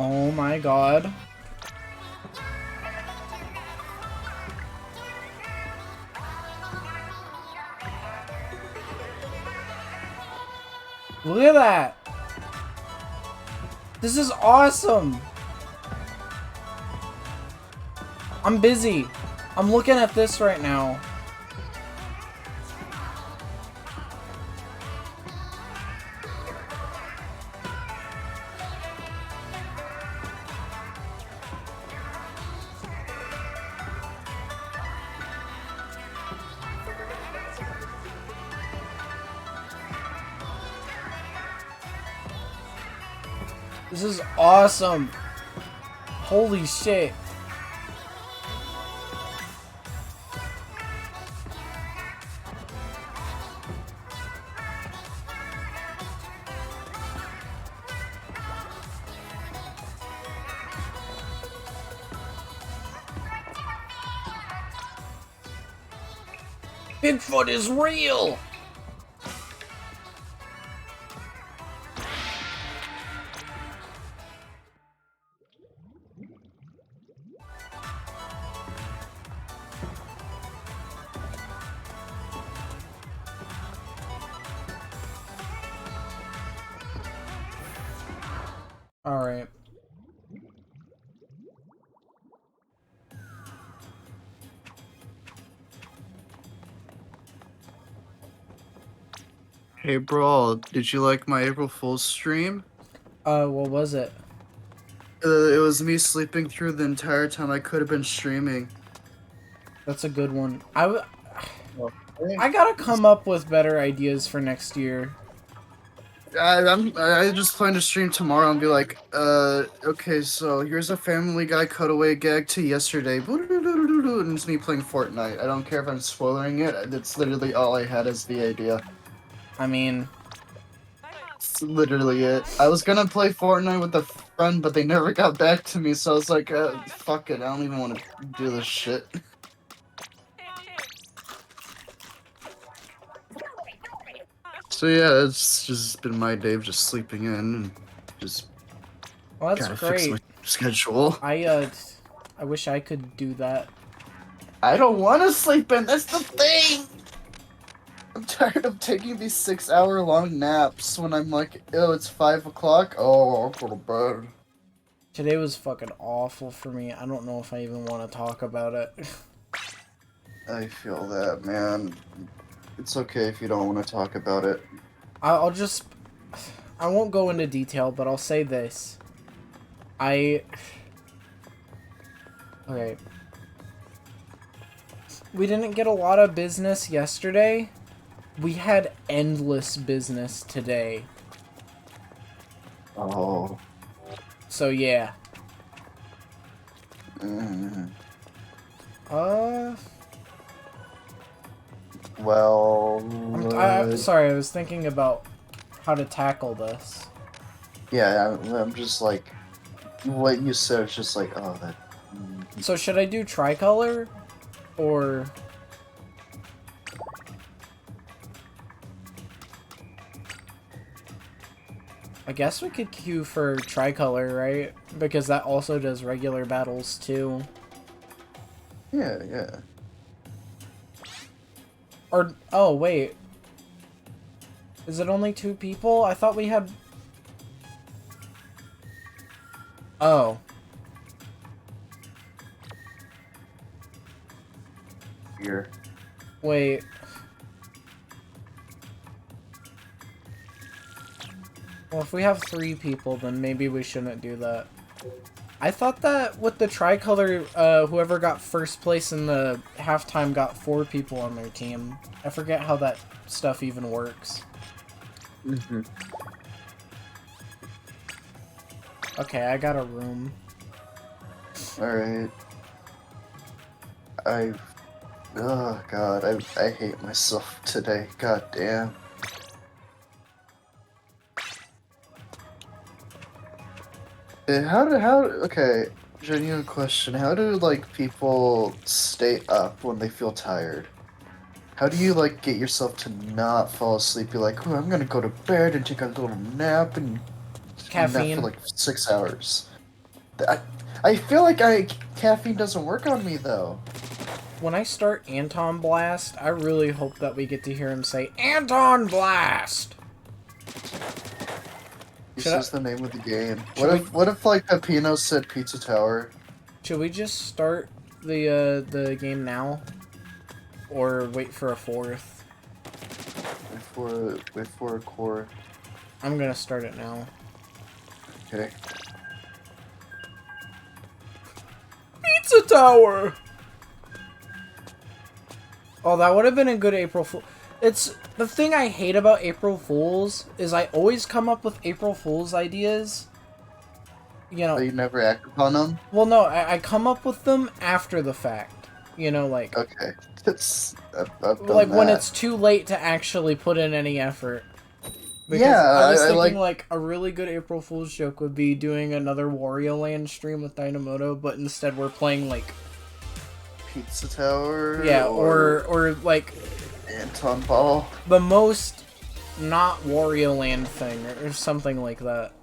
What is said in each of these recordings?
Oh my god. Look at that! This is awesome! I'm busy. I'm looking at this right now. This is awesome. Holy shit. Bigfoot is real! Alright. Hey Brawl, did you like my April Fool's stream? What was it? It was me sleeping through the entire time I could have been streaming. That's a good one. Okay. I gotta come up with better ideas for next year. I just plan to stream tomorrow and be like, okay, so here's a Family Guy cutaway gag to yesterday. And it's me playing Fortnite. I don't care if I'm spoiling it. That's literally all I had as the idea. I mean, That's literally it. I was gonna play Fortnite with a friend, but they never got back to me, so I was like, fuck it, I don't even want to do this shit. So yeah, it's just been my day of just sleeping in and just well, that's gotta fix great. my schedule. I wish I could do that. I don't want to sleep in, that's the thing! I'm tired of taking these 6-hour long naps when I'm like, oh, it's 5 o'clock? Oh, I'll go to bed. Today was fucking awful for me. I don't know if I even want to talk about it. I feel that, man. It's okay if you don't want to talk about it. I'll just... I won't go into detail, but I'll say this. Okay. We didn't get a lot of business yesterday. We had endless business today. Oh. So, yeah. Mm. Sorry, I was thinking about how to tackle this. Yeah, I'm just like, what you said is just like, oh, that... So should I do tricolor? Or... I guess we could queue for tricolor, right? Because that also does regular battles too. Yeah, yeah. Or, oh, wait. Is it only 2 people? I thought we had... Oh. Here. Wait. Well, if we have 3 people, then maybe we shouldn't do that. I thought that with the tricolor, whoever got first place in the halftime got 4 people on their team. I forget how that stuff even works. Mm-hmm. Okay, I got a room. Alright. Oh god, I hate myself today. God damn. Okay, genuine question. How do, like, people stay up when they feel tired? How do you, like, get yourself to not fall asleep? You're like, oh, I'm gonna go to bed and take a little nap and nap for, Caffeine. like, 6 hours. I, I feel like caffeine doesn't work on me though. When I start Anton Blast, I really hope that we get to hear him say, Anton Blast! This Should I, is the name of the game. should What if like Pepino said Pizza Tower? should we just start the game now? Or wait for a fourth? Wait for a core. I'm gonna start it now. Okay. Pizza Tower! Oh, that would have been a good April Fool. It's the thing I hate about April Fools is I always come up with April Fools ideas. You know. So you never act upon them? Well, no, I come up with them after the fact. You know, like. Okay. I've done like when that. it's too late to actually put in any effort. Because Yeah, I was I thinking like a really good April Fool's joke would be doing another Wario Land stream with Dynamoto, but instead we're playing like Pizza Tower. yeah, or like Anton Ball. the most not Wario Land thing or something like that.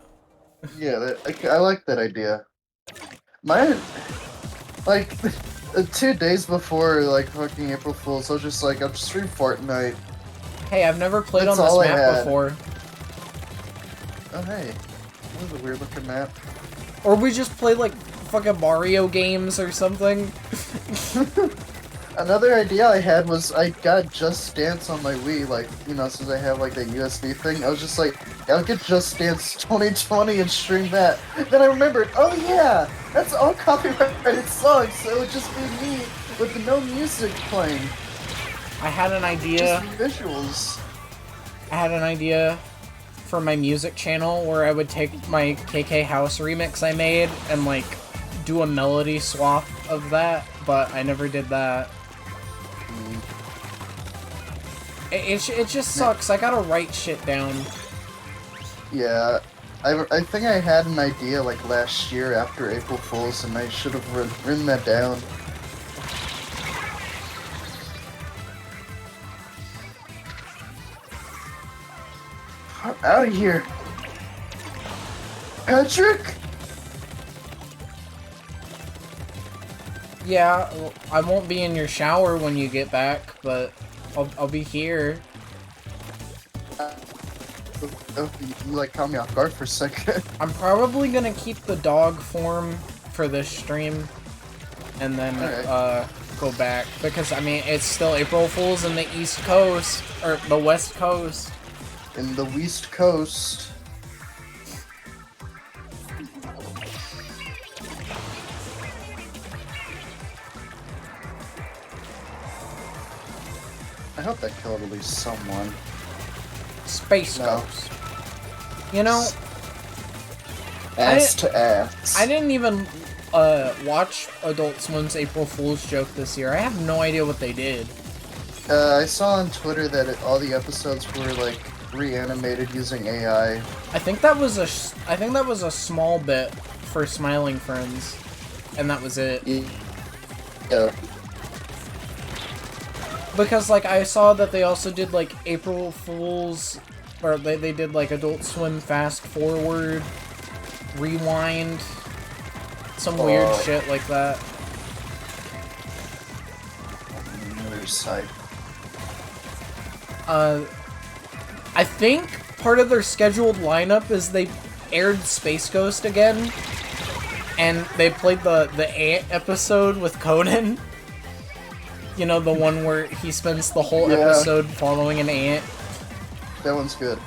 Yeah, I like that idea. Mine, like, 2 days before, like, fucking April Fool's, I was just like, I'm streaming Fortnite. Hey, I've never played That's on this all I map had. before. Oh, hey. That was a weird looking map. Or we just play like fucking Mario games or something. Another idea I had was I got Just Dance on my Wii, like, you know, since I have, like, that USB thing. I was just like, I'll get Just Dance 2020 and stream that. Then I remembered, oh yeah, that's all copyrighted songs, so it would just be me with no music playing. I had an idea. Just visuals. I had an idea for my music channel where I would take my KK House remix I made and like do a melody swap of that, but I never did that. It just sucks. I gotta write shit down. Yeah, I think I had an idea like last year after April Fool's, and I should have written that down. Out of here, Patrick. Yeah, well, I won't be in your shower when you get back, but I'll be here. You like caught me off guard for a second. I'm probably gonna keep the dog form for this stream, and then Alright. go back because I mean it's still April Fools in the East Coast or the West Coast. In the West Coast. I hope that killed at least someone. Space No. Coast. You know, Ass to ass. I didn't even watch Adult Swim's April Fool's joke this year. I have no idea what they did. I saw on Twitter that all the episodes were like reanimated using AI. I think that was a small bit for Smiling Friends, and that was it. Yeah. Because like I saw that they also did like April Fools, or they did like Adult Swim Fast Forward, Rewind, some weird shit like that. On the other side. I think part of their scheduled lineup is they aired Space Ghost again, and they played the Ant episode with Conan. You know, the one where he spends the whole episode following an ant. That one's good.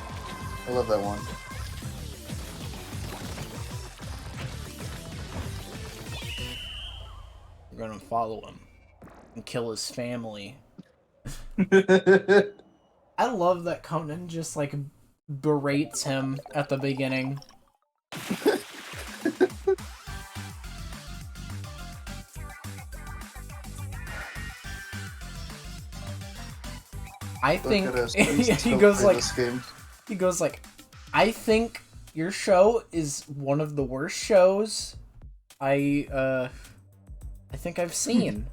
I love that one. We're gonna follow him and kill his family. I love that Conan just like berates him at the beginning. I think he goes like, I think your show is one of the worst shows I think I've seen.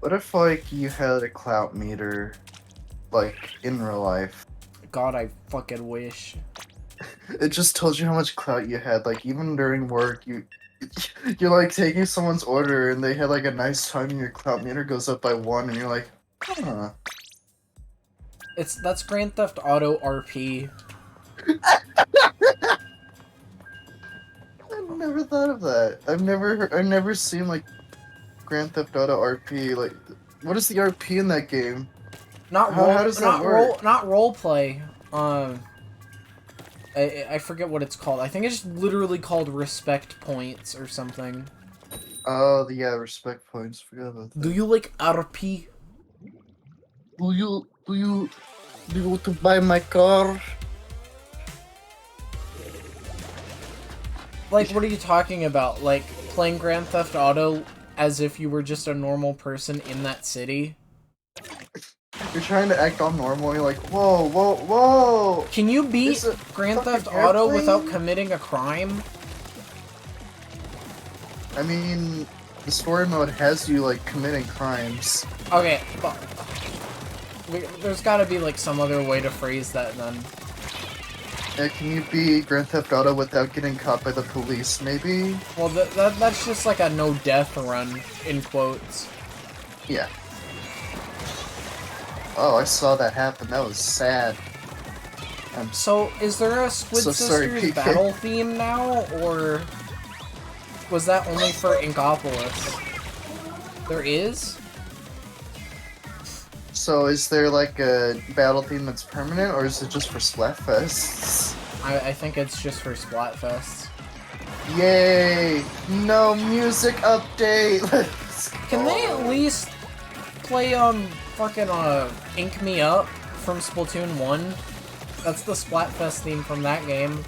What if, like, you had a clout meter, like, in real life? God, I fucking wish. It just tells you how much clout you had. Like, even during work, you're, like, taking someone's order, and they had, like, a nice time, and your clout meter goes up by 1, and you're like, huh. That's Grand Theft Auto RP. I never thought of that. I've never seen, like, Grand Theft Auto RP. Like, what is the RP in that game? How does that work? Not role play. I forget what it's called. I think it's literally called respect points or something. Oh, yeah, respect points. Forgot about that. Do you like RP? Do you want to buy my car? Like, what are you talking about? Like, playing Grand Theft Auto as if you were just a normal person in that city? You're trying to act all normal, and you're like, whoa, whoa, whoa! Can you beat Grand Theft Auto without committing a crime? I mean, the story mode has you, like, committing crimes. Okay, but there's gotta be, like, some other way to phrase that, then. Can you beat Grand Theft Auto without getting caught by the police, maybe? Well, that's just like a no-death run, in quotes. Yeah. Oh, I saw that happen. That was sad. So, is there a Squid so sorry, Sisters PK. battle theme now, or was that only for Inkopolis? There is? So is there, like, a battle theme that's permanent, or is it just for Splatfests? I think it's just for Splatfests. Yay! No music update! Can they at least play, fucking, Ink Me Up from Splatoon 1? That's the Splatfest theme from that game.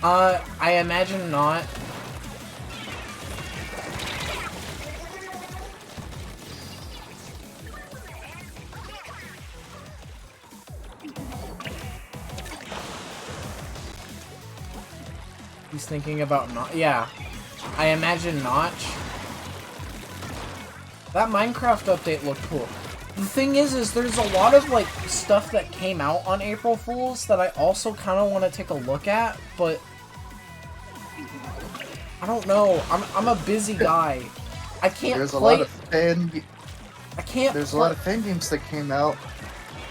I imagine not. He's thinking about yeah. I imagine Notch. That Minecraft update looked cool. The thing is there's a lot of, like, stuff that came out on April Fools that I also kind of want to take a look at, but I don't know. I'm a busy guy. I can't There's play... a lot of fan... I can't There's a lot of fan games that came out.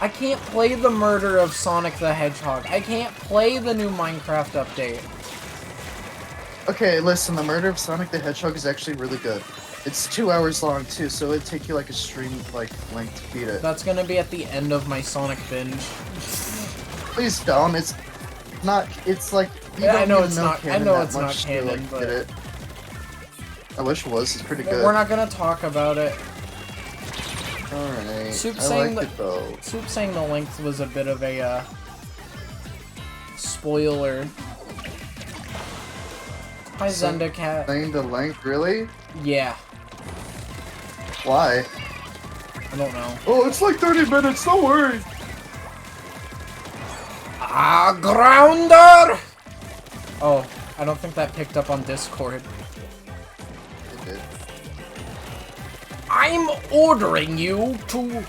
I can't play the murder of Sonic the Hedgehog. I can't play the new Minecraft update. Okay, listen, the murder of Sonic the Hedgehog is actually really good. It's 2 hours long, too, so it'd take you, like, a stream, like, length to beat it. That's gonna be at the end of my Sonic binge. Please don't, it's not, it's like... Yeah, I know it's not canon, but... It. I wish it was, it's pretty good. We're not gonna talk about it. Alright, Soup I saying liked it, though. Soup saying the length was a bit of a, spoiler. Hi, Zendacat. Saying the length, really? Yeah. Why? I don't know. Oh, it's like 30 minutes, don't worry! Ah, grounder! Oh, I don't think that picked up on Discord. It did. I'm ordering you to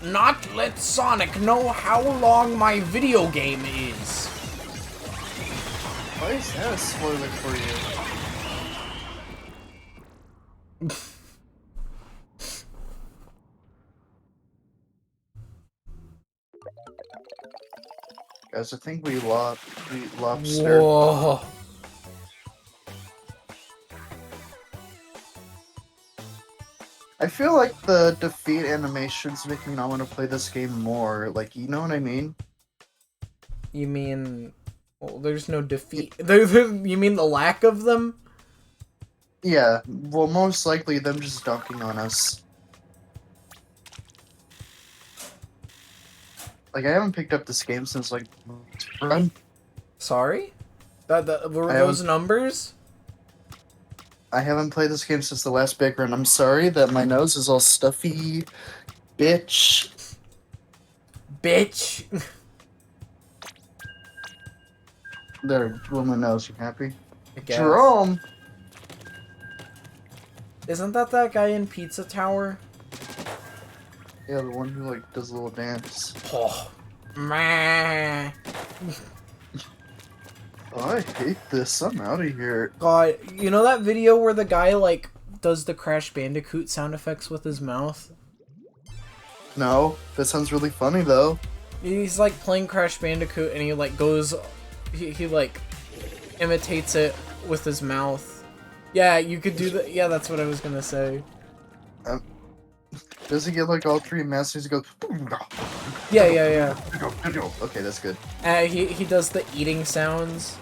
not let Sonic know how long my video game is. Why is that a spoiler for you? Guys, I think we lobster. Whoa. I feel like the defeat animations make me not want to play this game more. Like, you know what I mean? You mean... Well, there's no defeat. You mean the lack of them? Yeah, well, most likely them just dunking on us. Like, I haven't picked up this game since, like, run. Sorry? Were those numbers? I haven't played this game since the last big run. I'm sorry that my nose is all stuffy. Bitch. Bitch. There, woman knows. You happy? I guess. Jerome! Isn't that guy in Pizza Tower? Yeah, the one who, like, does a little dance. Oh. Meh. Oh, I hate this. I'm out of here. God, you know that video where the guy, like, does the Crash Bandicoot sound effects with his mouth? No, that sounds really funny, though. He's, like, playing Crash Bandicoot, and he, like, goes... He like, imitates it with his mouth. Yeah, you could do that. Yeah, that's what I was gonna say. Does he get, like, all three masters? He goes... Yeah. Okay, that's good. He does the eating sounds.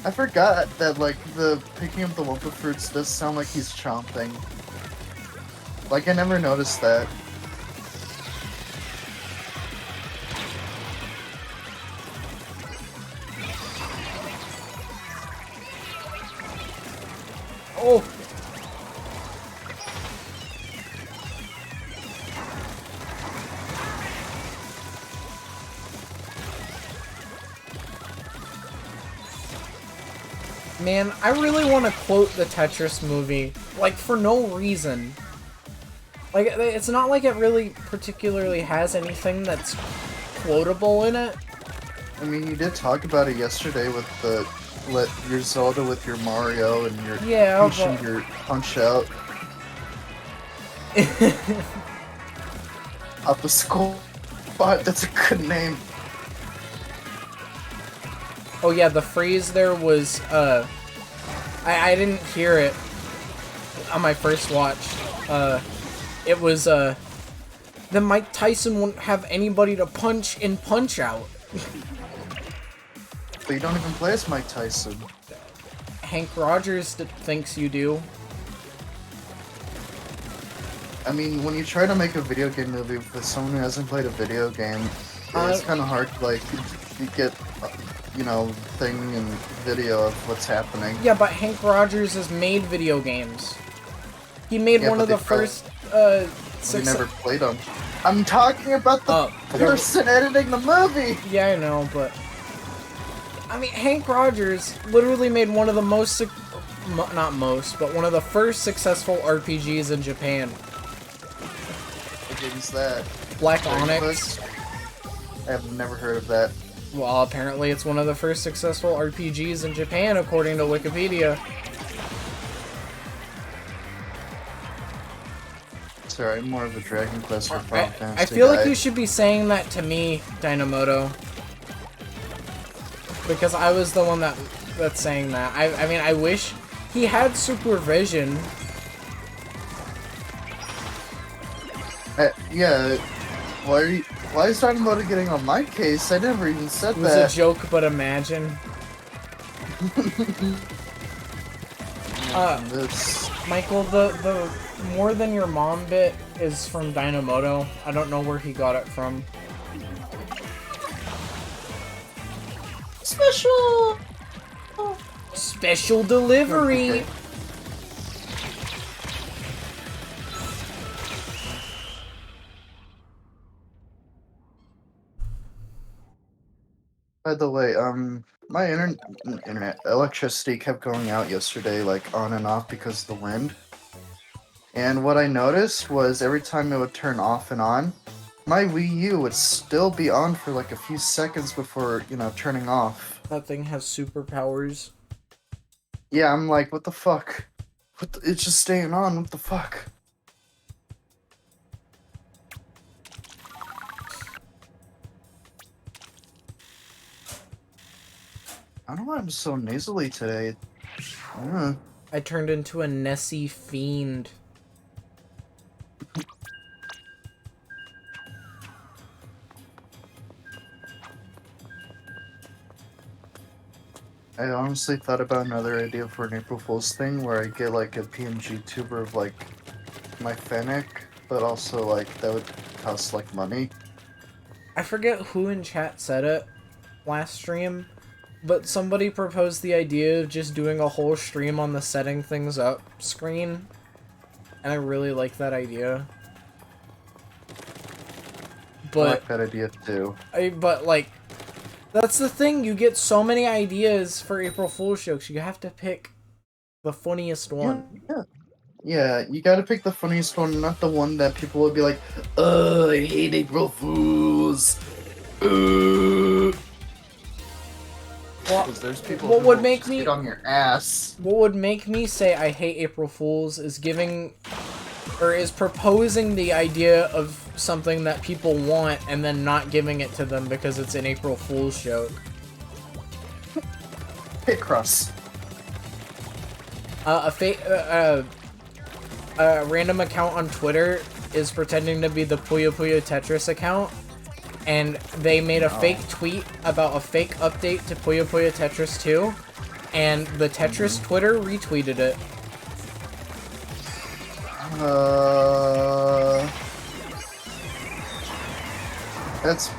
I forgot that, like, the picking up the Wumpa fruits does sound like he's chomping. Like, I never noticed that. Oh! Man, I really want to quote the Tetris movie, like, for no reason. Like, it's not like it really particularly has anything that's quotable in it. I mean, you did talk about it yesterday with the... Let your Zelda with your Mario and your pushing your punch out. Up a skull. But that's a good name. Oh yeah, the phrase there was, I didn't hear it on my first watch. It was, then Mike Tyson wouldn't have anybody to punch in Punch-Out. But you don't even play as Mike Tyson. Hank Rogers thinks you do. I mean, when you try to make a video game movie with someone who hasn't played a video game, it's kind of hard to, like, you get, you know, thing and video of what's happening. Yeah, but Hank Rogers has made video games. He made one of the first, We never played them. I'm talking about the person editing the movie! Yeah, I know, but... I mean, Hank Rogers literally made one of the most... not most, but one of the first successful RPGs in Japan. What game's that? Black Onyx. I have never heard of that. Well, apparently it's one of the first successful RPGs in Japan, according to Wikipedia. Sorry, I'm more of a Dragon Quest or Final Fantasy I feel guy. like you should be saying that to me, Dynamoto. Because I was the one that's saying that. I mean, I wish he had supervision. Yeah, why is Dynamoto getting on my case? I never even said that. It was a joke, but imagine. Michael, the more than your mom bit is from Dynamoto. I don't know where he got it from. Special delivery! Okay. By the way, my internet electricity kept going out yesterday, like, on and off because of the wind. And what I noticed was every time it would turn off and on, my Wii U would still be on for, like, a few seconds before, you know, turning off. That thing has superpowers. Yeah, I'm like, what the fuck? It's just staying on, what the fuck? I don't know why I'm so nasally today. I turned into a Nessie fiend. I honestly thought about another idea for an April Fool's thing where I get like a PNG tuber of like my Fennec, but also like that would cost like money. I forget who in chat said it last stream, but somebody proposed the idea of just doing a whole stream on the setting things up screen, and I really like that idea. But like that idea too. but like, that's the thing. You get so many ideas for April Fool's jokes. You have to pick the funniest one. Yeah, you gotta pick the funniest one, not the one that people will be like, I hate April Fools. Well, Because there's people what who would will make just me get on your ass. what would make me say I hate April Fools is giving or is proposing the idea of something that people want and then not giving it to them because it's an April Fool's joke. Pit cross. A random account on Twitter is pretending to be the Puyo Puyo Tetris account, and they made a fake tweet about a fake update to Puyo Puyo Tetris 2, and the Tetris Twitter retweeted it. That's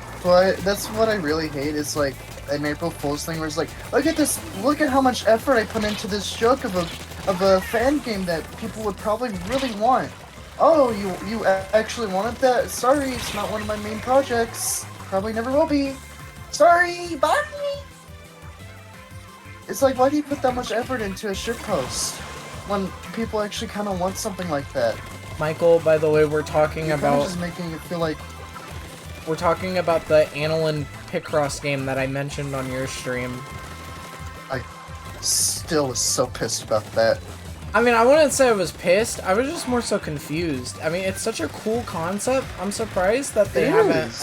what I really hate. It's like an April Fool's thing where it's like, look at this, look at how much effort I put into this joke of a fan game that people would probably really want. Oh, you actually wanted that? Sorry, it's not one of my main projects. Probably never will be. Sorry, bye. It's like, why do you put that much effort into a shitpost when people actually kind of want something like that? Michael, by the way, we're talking You're about just making it feel like we're talking about the Annalyn Picross game that I mentioned on your stream. I still was so pissed about that. I mean, I wouldn't say I was pissed. I was just more so confused. I mean, it's such a cool concept. I'm surprised that they haven't.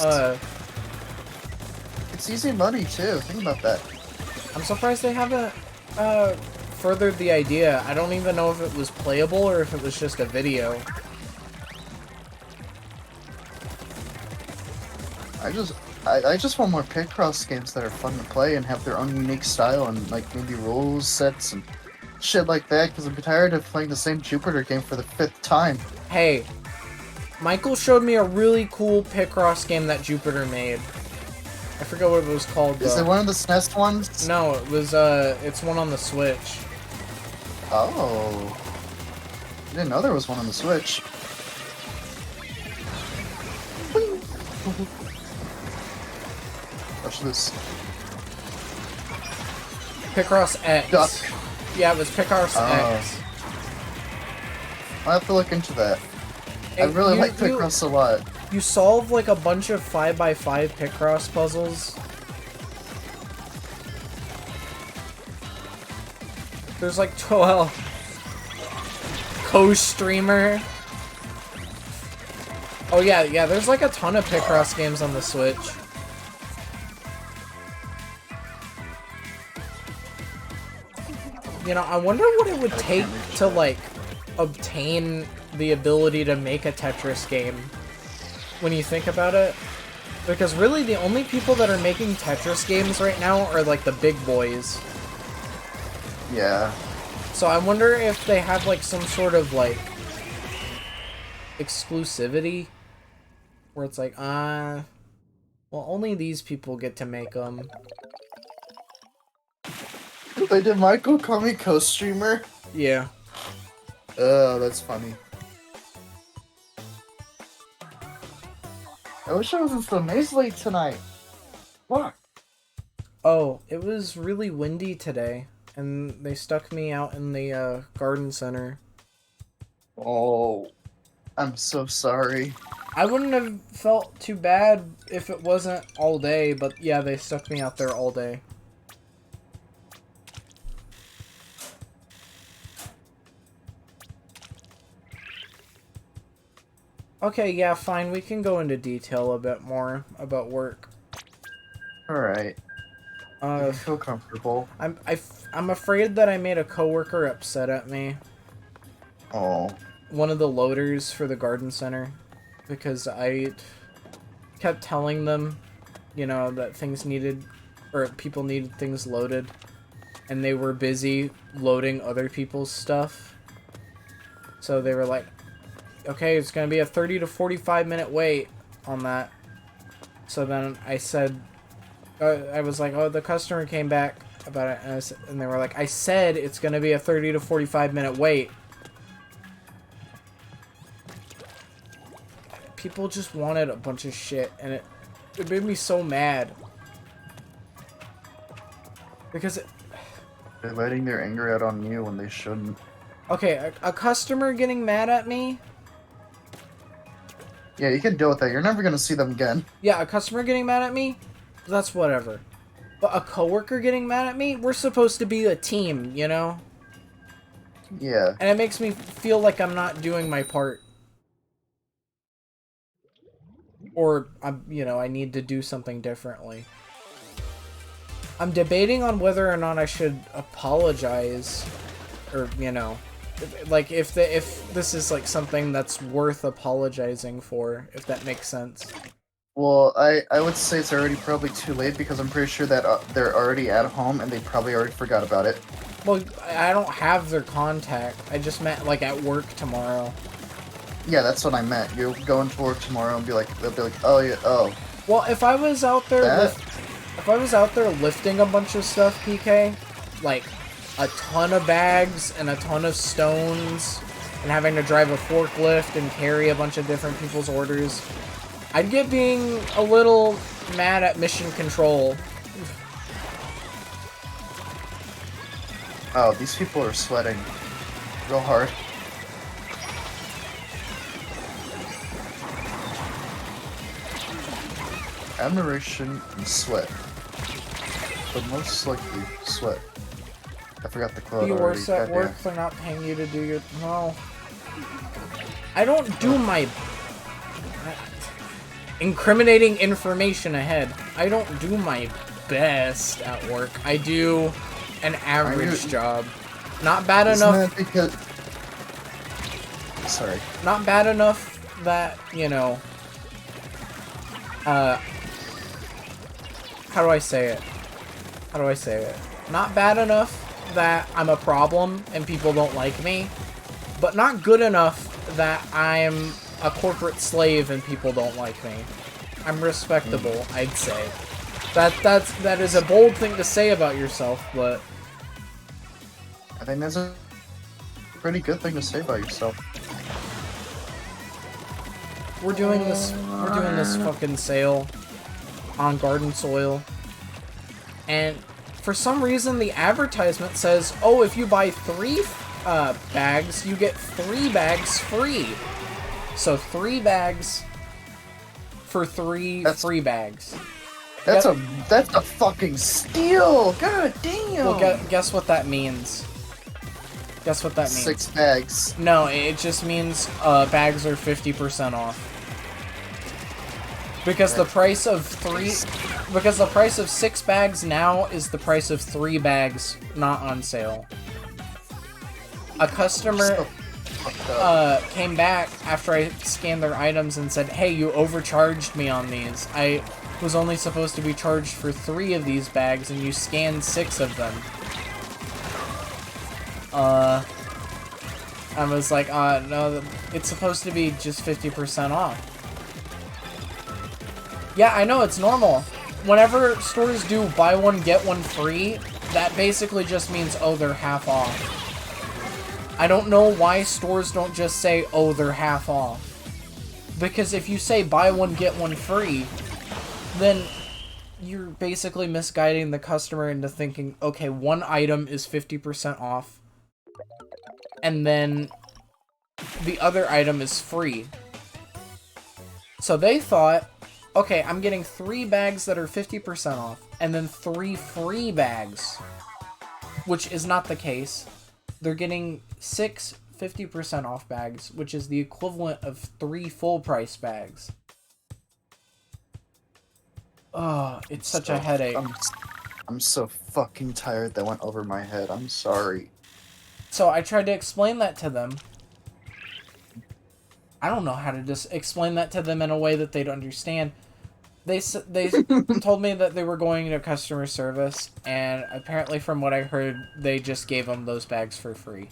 It's easy money too. Think about that. I'm surprised they haven't furthered the idea. I don't even know if it was playable or if it was just a video. I just want more Picross games that are fun to play and have their own unique style and like maybe rules sets and shit like that. Because I'm tired of playing the same Jupiter game for the 5th time. Hey, Michael showed me a really cool Picross game that Jupiter made. I forget what it was called, though. Is it one of the SNES ones? No, it was, it's one on the Switch. Oh. I didn't know there was one on the Switch. Watch this. Picross X. Duck. Yeah, it was Picross X. I'll have to look into that. Hey, I really like Picross a lot. You solve like a bunch of 5x5 Picross puzzles. There's like 12. Co-streamer. Oh yeah, there's like a ton of Picross games on the Switch. You know, I wonder what it would take to like obtain the ability to make a Tetris game. When you think about it, because really the only people that are making Tetris games right now are like the big boys. Yeah. So I wonder if they have like some sort of like exclusivity where it's like, well, only these people get to make them. Wait, did Michael call me co-streamer? Yeah. Oh, that's funny. I wish I wasn't so nasally tonight. Fuck. Oh, it was really windy today, and they stuck me out in the garden center. Oh, I'm so sorry. I wouldn't have felt too bad if it wasn't all day, but yeah, they stuck me out there all day. Okay, yeah, fine. We can go into detail a bit more about work. Alright. I feel comfortable. I'm afraid that I made a coworker upset at me. Oh. One of the loaders for the garden center, because I kept telling them, you know, that things needed, or people needed things loaded, and they were busy loading other people's stuff. So they were like, okay, it's gonna be a 30 to 45 minute wait on that. So then I said, I was like, oh, the customer came back about it, and they were like, I said it's gonna be a 30 to 45 minute wait. people just wanted a bunch of shit, and it made me so mad. Because they're letting their anger out on you when they shouldn't. Okay, a customer getting mad at me? Yeah, you can deal with that. You're never gonna see them again. Yeah, a customer getting mad at me? That's whatever. But a coworker getting mad at me? We're supposed to be a team, you know? Yeah. And it makes me feel like I'm not doing my part. Or, I need to do something differently. I'm debating on whether or not I should apologize. Or, like, if this is, like, something that's worth apologizing for, if that makes sense. Well, I would say it's already probably too late because I'm pretty sure that they're already at home and they probably already forgot about it. Well, I don't have their contact. I just meant, like, at work tomorrow. Yeah, that's what I meant. You'll go into work tomorrow and they'll be like, oh, yeah, oh. Well, if I was out there lifting a bunch of stuff, PK, like, a ton of bags and a ton of stones, and having to drive a forklift and carry a bunch of different people's orders, I'd get being a little mad at mission control. Oh, these people are sweating real hard. Admiration and sweat. But most likely, sweat. I forgot the quote Be already. worse at work, they're not paying you to do your... No. I don't do my... Incriminating information ahead. I don't do my best at work. I do an average job. Not bad enough... Because... Sorry. Not bad enough that, how do I say it? Not bad enough that I'm a problem and people don't like me, but not good enough that I'm a corporate slave and people don't like me. I'm respectable, I'd say. That is a bold thing to say about yourself, but I think that's a pretty good thing to say about yourself. we're doing this fucking sale on garden soil, and for some reason the advertisement says, oh, if you buy 3 bags, you get 3 bags free. So 3 bags for 3 free bags. That's a fucking steal! God damn! Well, guess what that means. Guess what that means. 6 bags. No, it just means bags are 50% off. Because the price of 6 bags now is the price of 3 bags not on sale. A customer came back after I scanned their items and said, hey, you overcharged me on these. I was only supposed to be charged for 3 of these bags and you scanned 6 of them. I was like, no, it's supposed to be just 50% off. Yeah, I know, it's normal. Whenever stores do buy one, get one free, that basically just means, oh, they're half off. I don't know why stores don't just say, oh, they're half off. Because if you say buy one, get one free, then you're basically misguiding the customer into thinking, okay, one item is 50% off, and then the other item is free. So they thought, okay, I'm getting 3 bags that are 50% off, and then 3 free bags, which is not the case. They're getting 6 50% off bags, which is the equivalent of 3 full price bags. Oh, it's such a headache. I'm so fucking tired that went over my head. I'm sorry. So I tried to explain that to them. I don't know how to just explain that to them in a way that they'd understand. They told me that they were going to customer service, and apparently from what I heard, they just gave them those bags for free.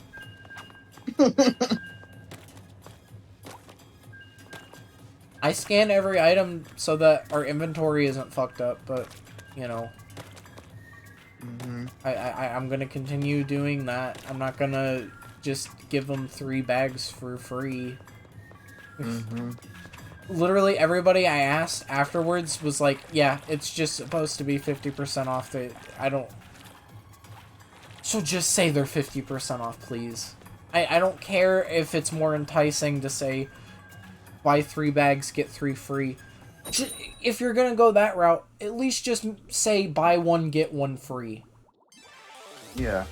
I scan every item so that our inventory isn't fucked up, but, I'm gonna continue doing that. I'm not gonna just give them 3 bags for free. literally everybody I asked afterwards was like, yeah, it's just supposed to be 50% off. I don't... So just say they're 50% off, please. I don't care if it's more enticing to say, buy 3 bags, get 3 free. If you're gonna go that route, at least just say, buy 1, get 1 free. Yeah.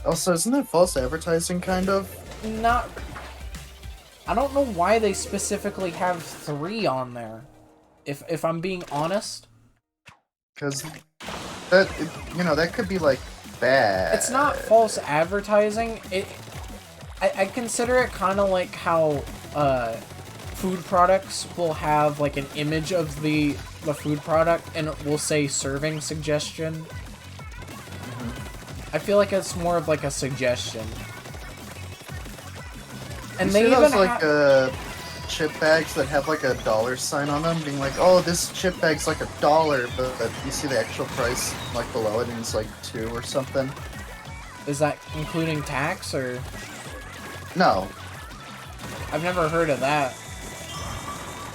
Also, isn't that false advertising, kind of? Not... I don't know why they specifically have 3 on there. If I'm being honest. Because that, you know, that could be, like, bad. It's not false advertising. I consider it kind of like how food products will have like an image of the food product and it will say serving suggestion. Mm-hmm. I feel like it's more of like a suggestion. And you they see even those, like, chip bags that have like a $sign on them, being like, oh, this chip bag's like $1, but you see the actual price like below it and it's like 2 or something. Is that including tax or? No. I've never heard of that.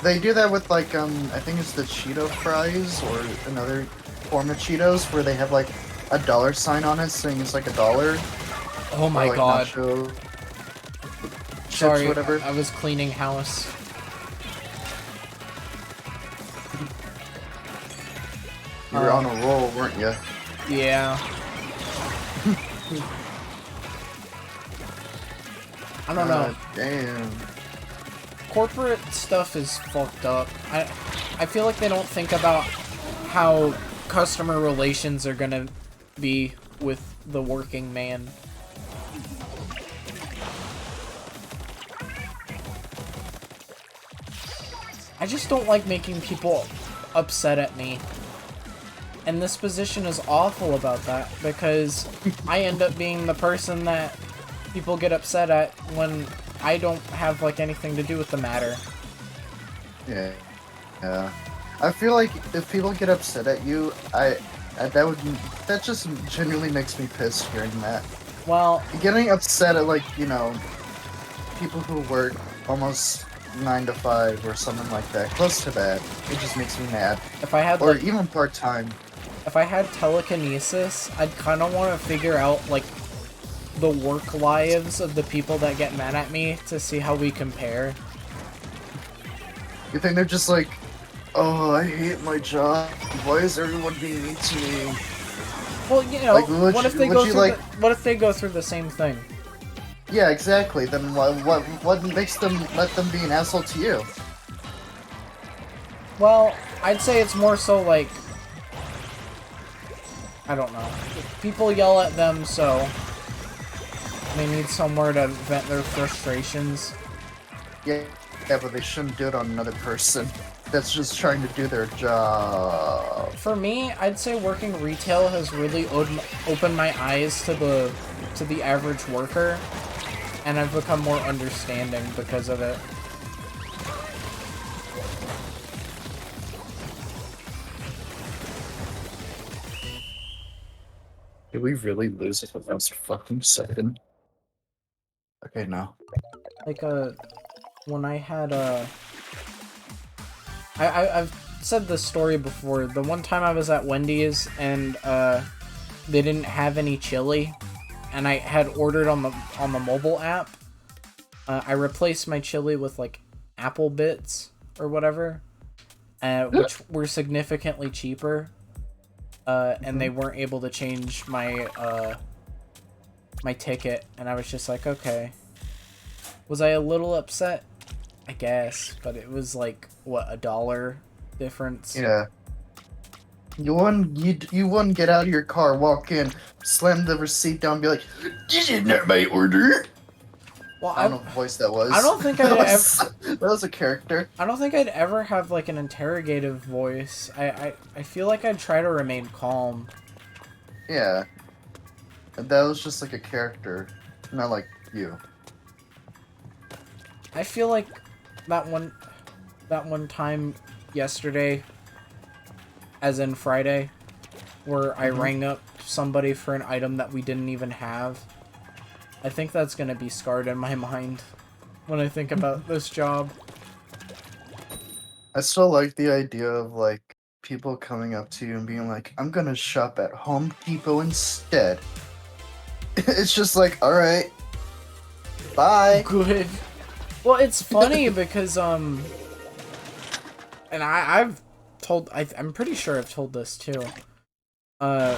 They do that with like, I think it's the Cheeto fries or another form of Cheetos where they have like a $sign on it saying it's like $1. Oh my like, god. Nacho chips, Sorry, whatever. I was cleaning house. You were on a roll, weren't you? Yeah. I don't know. Damn. Corporate stuff is fucked up. I feel like they don't think about how customer relations are gonna be with the working man. I just don't like making people upset at me. And this position is awful about that, because I end up being the person that people get upset at when I don't have, like, anything to do with the matter. Yeah. Yeah. I feel like if people get upset at you, that just genuinely makes me pissed hearing that. Well, Getting upset at, like, you know, people who work almost 9 to 5 or something like that, close to that, it just makes me mad. if I had, Or like, even part-time. if I had telekinesis, I'd kind of want to figure out, like, the work lives of the people that get mad at me to see how we compare. You think they're just like, oh, I hate my job. Why is everyone being mean to me? Well, you know, Like, what if they what if they go through the same thing? Yeah, exactly. Then what makes them let them be an asshole to you? Well, I'd say it's more so like, I don't know. People yell at them, so they need somewhere to vent their frustrations. Yeah, but they shouldn't do it on another person that's just trying to do their job. For me, I'd say working retail has really opened my eyes to the average worker, and I've become more understanding because of it. Did we really lose it for last fucking second? Okay, no. Like, when I had, I've said this story before. The one time I was at Wendy's and, they didn't have any chili, and I had ordered on the mobile app. I replaced my chili with, like, apple bits or whatever, which were significantly cheaper. And they weren't able to change my, my ticket, and I was just like, okay. Was I a little upset? I guess, but it was like, what, $1 difference? Yeah. You wouldn't get out of your car, walk in, slam the receipt down, and be like, "This is not my order." Well, I don't know what voice that was. I don't think I'd ever. That was a character. I don't think I'd ever have like an interrogative voice. I feel like I'd try to remain calm. Yeah. That was just like a character, not like you. I feel like that one time yesterday, as in Friday, where I rang up somebody for an item that we didn't even have. I think that's gonna be scarred in my mind when I think about this job. I still like the idea of like people coming up to you and being like, "I'm gonna shop at Home Depot instead." It's just like, all right, bye. Good. Well, it's funny because and I'm pretty sure I've told this too. Uh,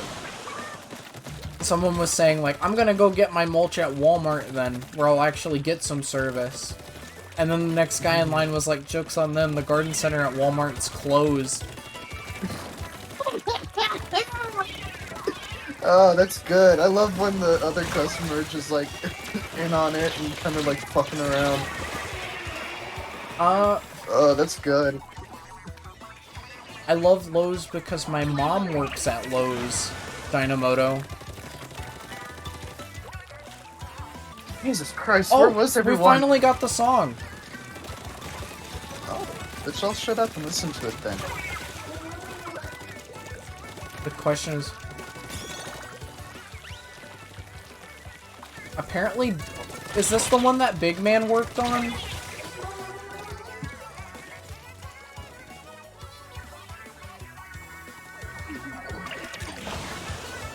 someone was saying like, I'm gonna go get my mulch at Walmart then, where I'll actually get some service. And then the next guy in line was like, joke's on them, the garden center at Walmart's closed. Oh, that's good. I love when the other customer just like in on it and kind of like fucking around. Oh, that's good. I love Lowe's because my mom works at Lowe's, Dynamoto. Jesus Christ, Oh, where was everyone? we finally got the song. Oh, let's all shut up and listen to it then. The question is... Apparently, is this the one that Big Man worked on?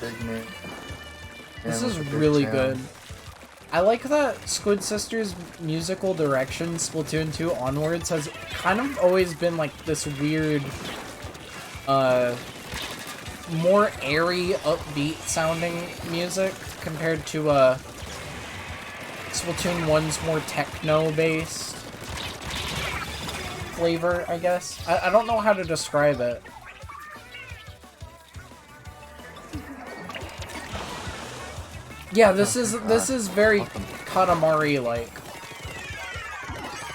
Big man. This is really good. I like that Squid Sisters' musical direction, Splatoon 2 onwards, has kind of always been like this weird, more airy, upbeat sounding music compared to, Splatoon 1's more techno-based flavor, I guess. I don't know how to describe it. Yeah, this is very Katamari-like.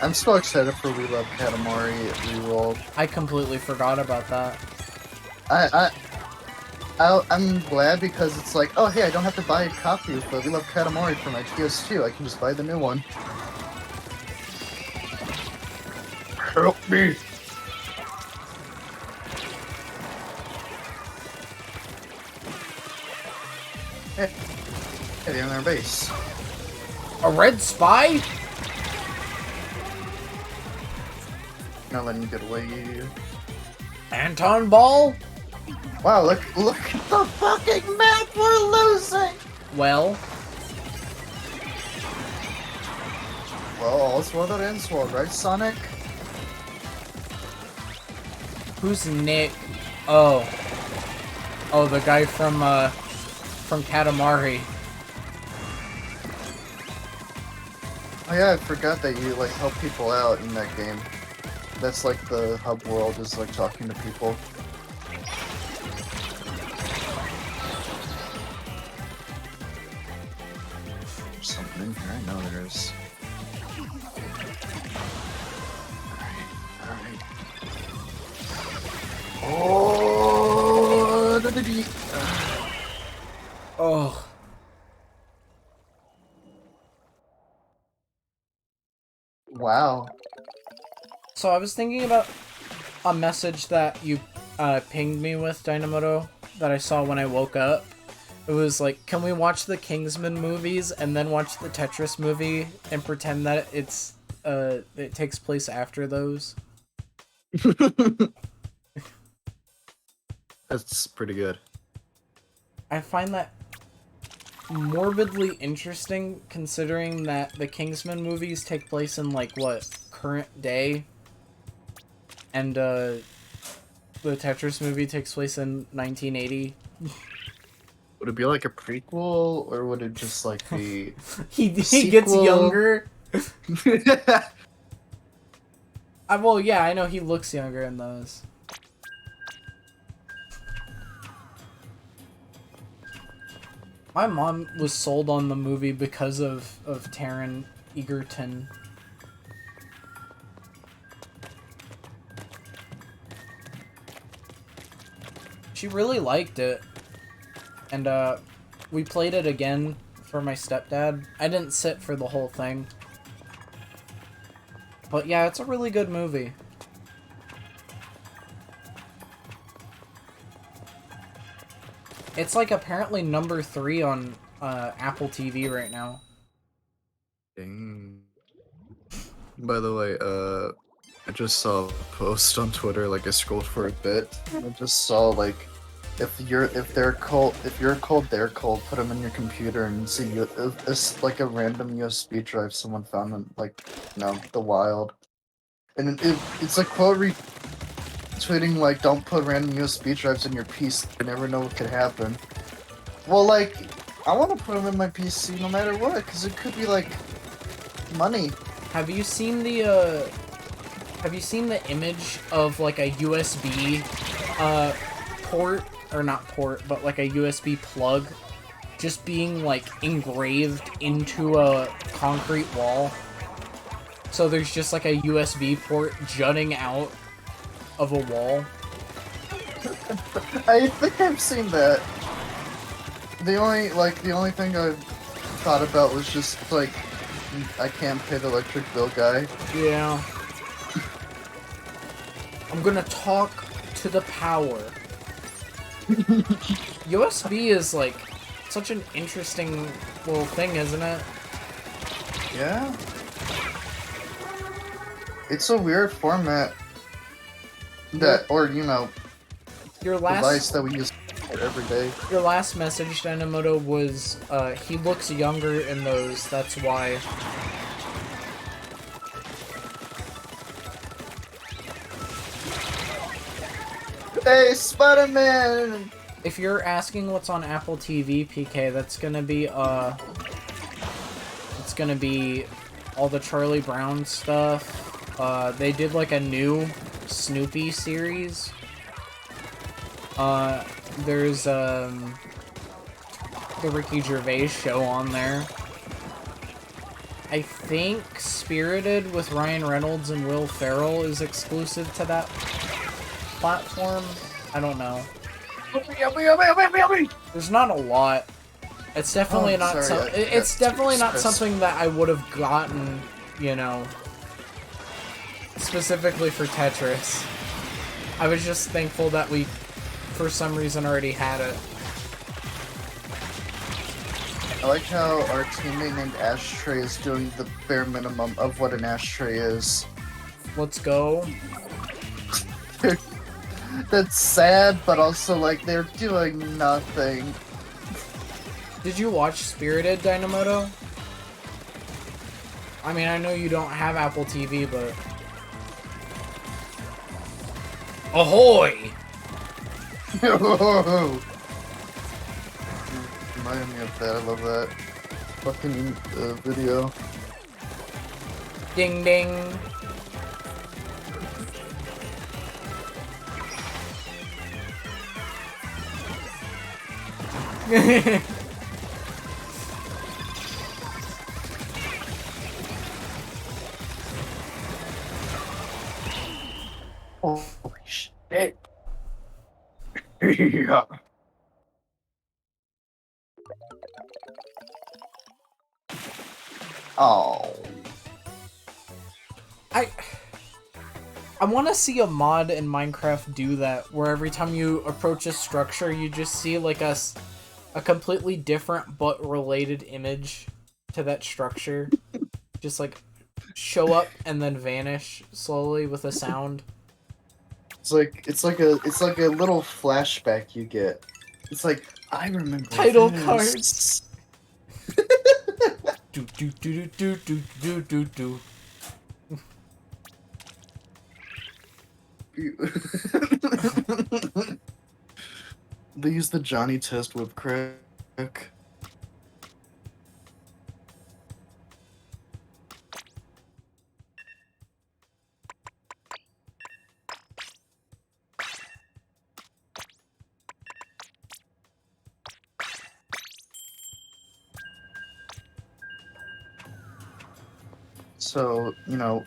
I'm so excited for We Love Katamari Reroll. I completely forgot about that. I'm glad because it's like, oh hey, I don't have to buy a copy of We Love Katamari for my PS2. I can just buy the new one. Help me! Hey, they're on their base. A red spy? Not letting you get away. Anton Ball? Wow, look at the fucking map we're losing! Well, all's well that ends well, right, Sonic? who's Nick? Oh. Oh, the guy from Katamari. Oh yeah, I forgot that you, like, help people out in that game. That's, like, the hub world is, like, talking to people. There's something in here, I know there is. Alright. Oh, Oh. wow. So I was thinking about a message that you pinged me with, Dynamoto, that I saw when I woke up. It was like, can we watch the Kingsman movies and then watch the Tetris movie and pretend that it takes place after those? That's pretty good. I find that morbidly interesting, considering that the Kingsman movies take place in, like, what, current day? And, the Tetris movie takes place in 1980. Would it be like a prequel, or would it just, like, be... he gets younger. Well, yeah, I know he looks younger in those. My mom was sold on the movie because of Taron Egerton. She really liked it. And, we played it again for my stepdad. I didn't sit for the whole thing. But yeah, it's a really good movie. It's like apparently number 3 on Apple TV right now. Dang. By the way, I just saw a post on Twitter, like I scrolled for a bit, and I just saw like if you're cold, they're cold. Put them in your computer and see it's like a random USB drive someone found in like the wild, and it's a quote retweeting like don't put random USB drives in your PC. You never know what could happen. Well, like I want to put them in my PC no matter what, because it could be like money. Have you seen the image of like a USB port, or not port, but like a USB plug just being like engraved into a concrete wall? So there's just like a USB port jutting out of a wall. I think I've seen that. The only thing I thought about was just like I can't pay the electric bill guy. Yeah. I'm gonna talk to the power. USB is like such an interesting little thing, isn't it? Yeah. It's a weird format that, or your device that we use every day. Your last message, Dynamoto, was he looks younger in those. That's why. Hey, Spider-Man! If you're asking what's on Apple TV, PK, that's gonna be it's gonna be all the Charlie Brown stuff. They did like a new Snoopy series. There's the Ricky Gervais show on there. I think Spirited with Ryan Reynolds and Will Ferrell is exclusive to that platform. I don't know. There's not a lot. It's definitely it's definitely not something that I would have gotten, specifically for Tetris. I was just thankful that we, for some reason, already had it. I like how our teammate named Ashtray is doing the bare minimum of what an ashtray is. Let's go. That's sad, but also like they're doing nothing. Did you watch Spirited, Dynamoto? I mean, I know you don't have Apple TV, but... Ahoy! Remind me of that, I love that fucking video. Ding ding. Holy shit. Yeah. Oh. I want to see a mod in Minecraft do that, where every time you approach a structure, you just see like a completely different but related image to that structure. Just like show up and then vanish slowly with a sound. It's like a little flashback you get. It's like I remember title this. cards. do do do do do do do do. They use the Johnny Test whip crack. So,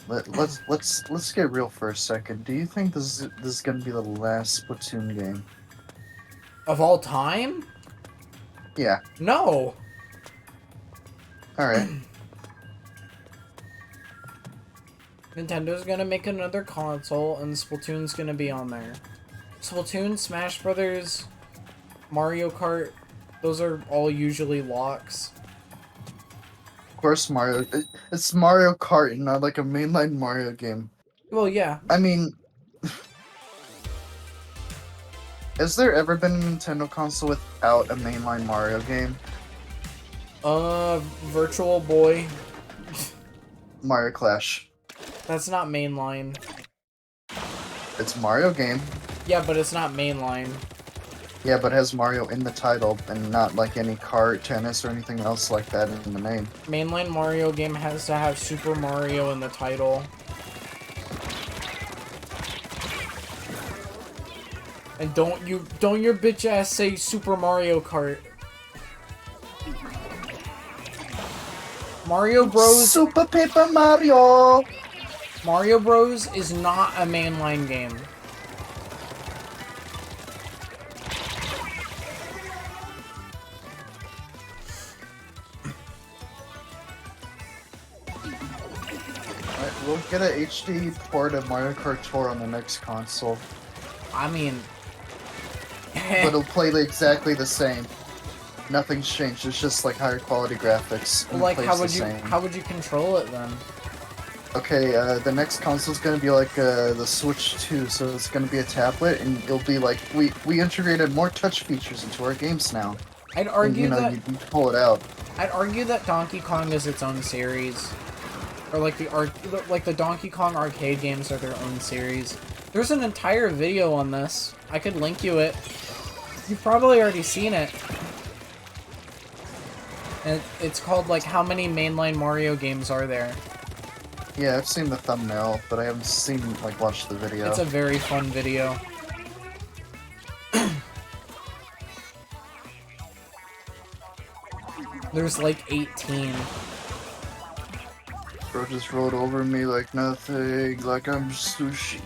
let's get real for a second. Do you think this is gonna be the last Splatoon game? Of all time? Yeah. No. Alright. Nintendo's gonna make another console, and Splatoon's gonna be on there. Splatoon, Smash Brothers, Mario Kart, those are all usually locks. Of course, Mario. It's Mario Kart, not like a mainline Mario game. Well, yeah. I mean, has there ever been a Nintendo console without a mainline Mario game? Virtual Boy. Mario Clash. That's not mainline. It's a Mario game. Yeah, but it's not mainline. Yeah, but it has Mario in the title and not like any kart, tennis, or anything else like that in the name. Mainline Mario game has to have Super Mario in the title. And don't your bitch ass say Super Mario Kart. Mario Bros. Super Paper Mario! Mario Bros is not a mainline game. Alright, we'll get an HD port of Mario Kart Tour on the next console. I mean, But it'll play exactly the same. Nothing's changed, it's just like higher quality graphics. And like plays how the would you control it then? Okay, the next console's gonna be like the Switch 2, so it's gonna be a tablet, and it'll be like we integrated more touch features into our games now. I'd argue and, that you pull it out. I'd argue that Donkey Kong is its own series, or like the Donkey Kong arcade games are their own series. There's an entire video on this. I could link you it. You've probably already seen it. And it's called like how many mainline Mario games are there? Yeah, I've seen the thumbnail, but I haven't seen like watched the video. It's a very fun video. There's like 18. Bro just rolled over me like nothing, like I'm sushi.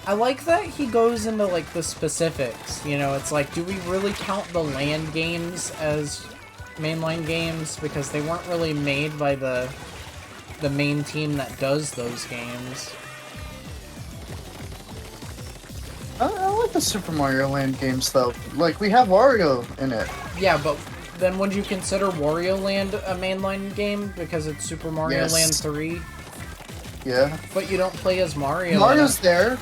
I like that he goes into like the specifics, you know, it's like, do we really count the land games as mainline games? Because they weren't really made by the main team that does those games. I like the Super Mario Land games though. Like, we have Wario in it. Yeah, but then would you consider Wario Land a mainline game because it's Super Mario Yes. Land 3? Yeah. But you don't play as Mario. Mario's there.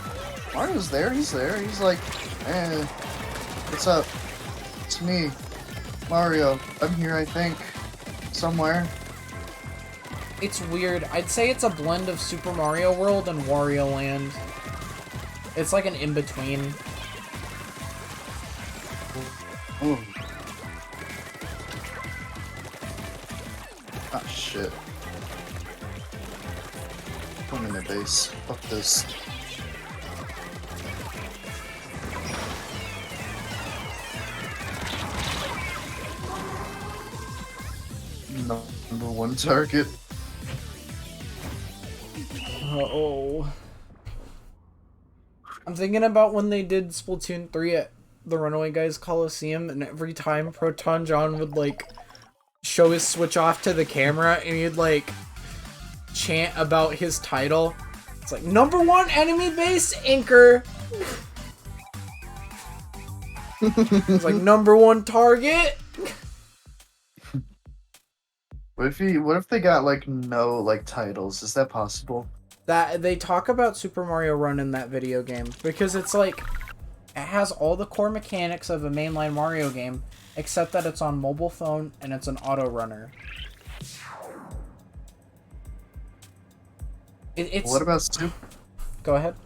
Mario's there. He's there. He's like, eh, what's up? It's me, Mario. I'm here, I think, somewhere. It's weird. I'd say it's a blend of Super Mario World and Wario Land. It's like an in-between. Ooh. Ah, shit. Put him in the base. Fuck this. Number one target. Uh-oh. I'm thinking about when they did Splatoon 3 at the Runaway Guys Coliseum, and every time Proton John would, like, show his Switch off to the camera, and he'd, like, chant about his title. It's like, #1 enemy base anchor! It's like, #1 target! What if they got like no like titles? Is that possible? That they talk about Super Mario Run in that video game because it's like it has all the core mechanics of a mainline Mario game, except that it's on mobile phone and it's an auto runner. It's What about Super? Go ahead.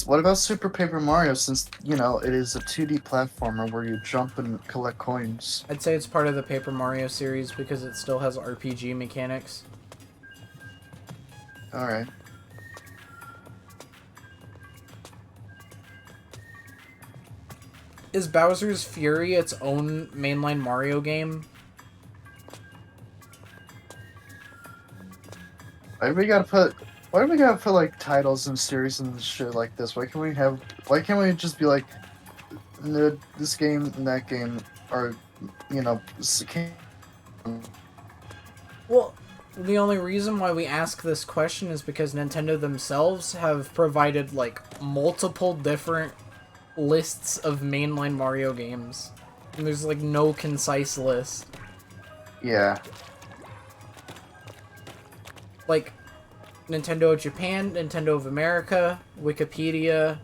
What about Super Paper Mario? Since you know it is a 2D platformer where you jump and collect coins. I'd say it's part of the Paper Mario series because it still has RPG mechanics. All right. Is Bowser's Fury its own mainline Mario game? Why do we gotta put like titles and series and shit like this? Why can't we just be like, no, this game and that game are, you know, Well, the only reason why we ask this question is because Nintendo themselves have provided like multiple different lists of mainline Mario games. And there's like no concise list. yeah. like Nintendo of Japan, Nintendo of America, Wikipedia,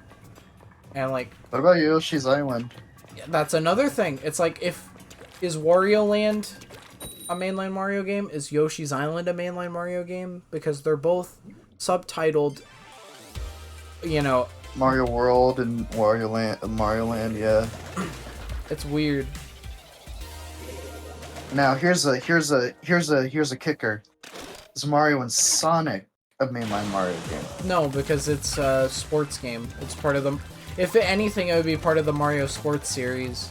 and like What about Yoshi's Island? that's another thing. It's like is Wario Land a mainline Mario game? Is Yoshi's Island a mainline Mario game? Because they're both subtitled, you know. Mario World and Mario Land, yeah. It's weird. Now here's a kicker. Is Mario and Sonic a mainline Mario game? No, because it's a sports game. It's part of the... If anything, it would be part of the Mario Sports series.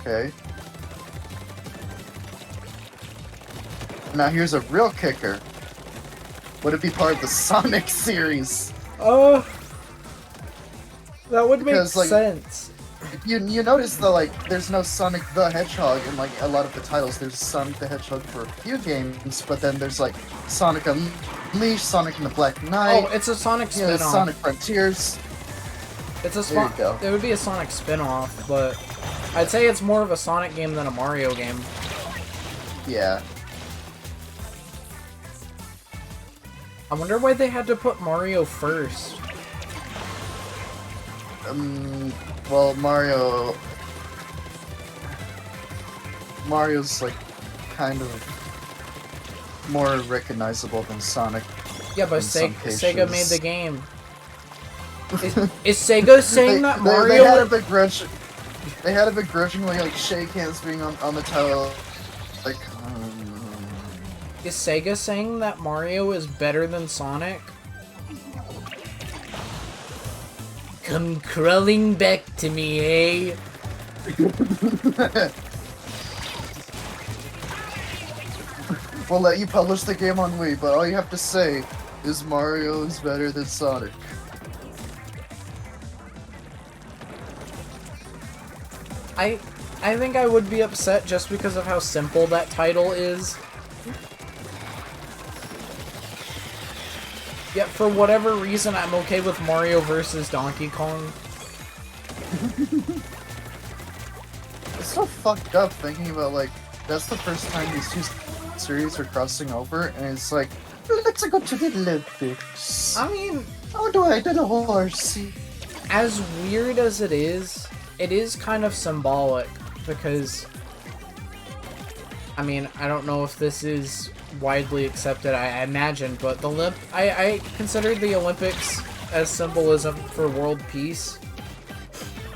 Okay. Now here's a real kicker. Would it be part of the Sonic series? Oh, that would make Because, like, sense. You notice that, like, there's no Sonic the Hedgehog in, like, a lot of the titles. There's Sonic the Hedgehog for a few games, but then there's, like, Sonic Unleashed, Sonic and the Black Knight. Oh, it's a Sonic you know, spin-off. Sonic Frontiers. It's a There you go. It would be a Sonic spin-off, but I'd say it's more of a Sonic game than a Mario game. Yeah. I wonder why they had to put Mario first. Well, Mario's, like, kind of more recognizable than Sonic. Yeah, but in some Sega made cases. the game. Is Sega saying that Mario... They had a begrudge. They had a begrudgingly, like, shake hands being on the title. Like, Is Sega saying that Mario is better than Sonic? Come crawling back to me, eh? we'll let you publish the game on Wii, but all you have to say is Mario is better than Sonic. I think I would be upset just because of how simple that title is. Yet for whatever reason, I'm okay with Mario versus Donkey Kong. It's so fucked up thinking about, like, that's the first time these two series are crossing over, and it's like, let's go to the Olympics. I mean, how do I do the horse? as weird as it is kind of symbolic, because, I mean, I don't know if this is widely accepted, I imagine, but I consider the Olympics as symbolism for world peace.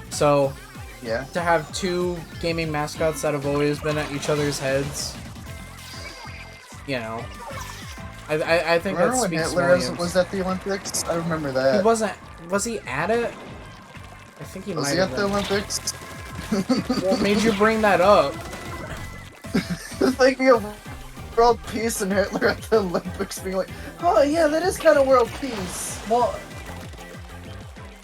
So, yeah, to have two gaming mascots that have always been at each other's heads, you know, I think remember that when speaks Hitler volumes. was at the Olympics? I remember that. He wasn't. Was he at it? I think he Was might he have at the been. Olympics? What made you bring that up? Thinking of world peace and Hitler at the Olympics being like, oh yeah, that is kind of world peace. Well,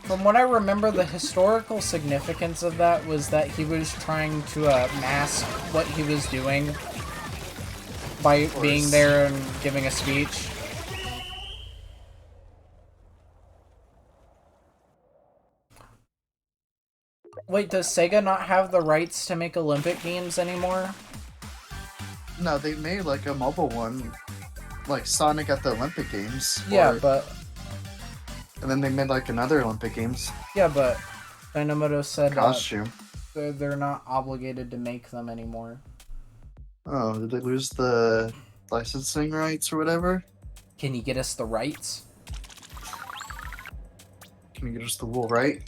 from what I remember, the historical significance of that was that he was trying to mask what he was doing by being there and giving a speech. Wait, does Sega not have the rights to make Olympic games anymore? No, they made like a mobile one, like Sonic at the Olympic Games. Yeah, but... And then they made like another Olympic Games. Yeah, but Dynamoto said costume. They're not obligated to make them anymore. Oh, did they lose the licensing rights or whatever? Can you get us the rights? Can you get us the wool right?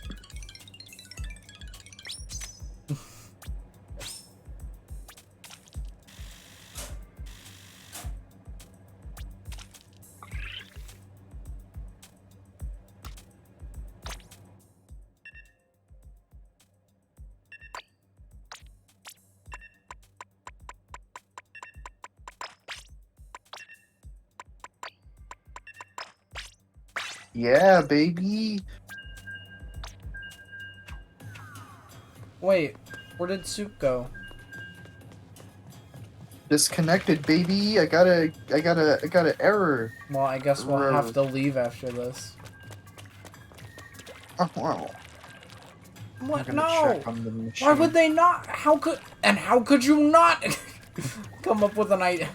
Yeah, baby. Wait, where did Soup go? Disconnected, baby. I got an error. Well, I guess we'll have to leave after this. Oh, wow. What? I'm No! gonna check on the machine. Why would they not? How could you not come up with an idea?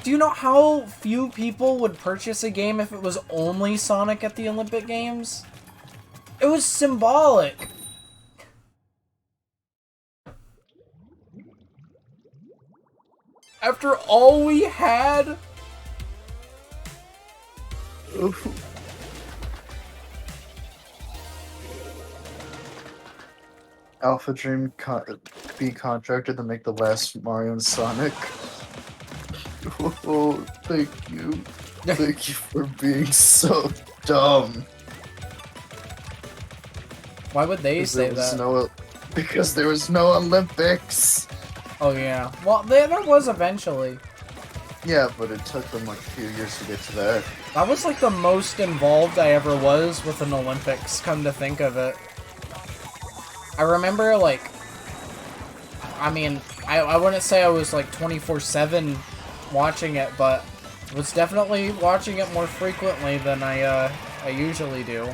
Do you know how few people would purchase a game if it was only Sonic at the Olympic Games? It was symbolic. After all we had? Alpha Dream be contracted to make the last Mario and Sonic. Oh, thank you. Thank you for being so dumb. Why would they say that? Because there was no Olympics. Oh yeah. Well, there was eventually. Yeah, but it took them like a few years to get to that. That was like the most involved I ever was with an Olympics, come to think of it. I remember, like, I mean, I wouldn't say I was like 24/7 watching it, but I was definitely watching it more frequently than I usually do.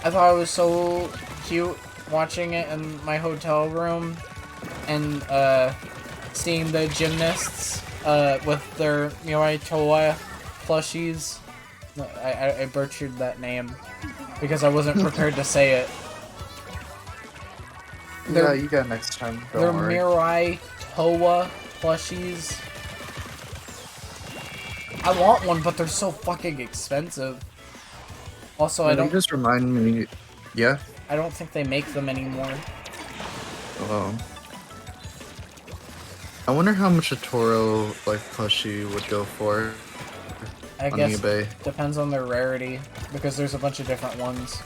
I thought it was so cute watching it in my hotel room and seeing the gymnasts with their Mirai Toa plushies. I butchered that name because I wasn't prepared to say it. Yeah, you got next time. They're Mirai Toa plushies. I want one, but they're so fucking expensive. Also, I don't. Just remind me. Yeah. I don't think they make them anymore. Oh. I wonder how much a Toro like plushie would go for. I on guess eBay. Depends on their rarity, because there's a bunch of different ones.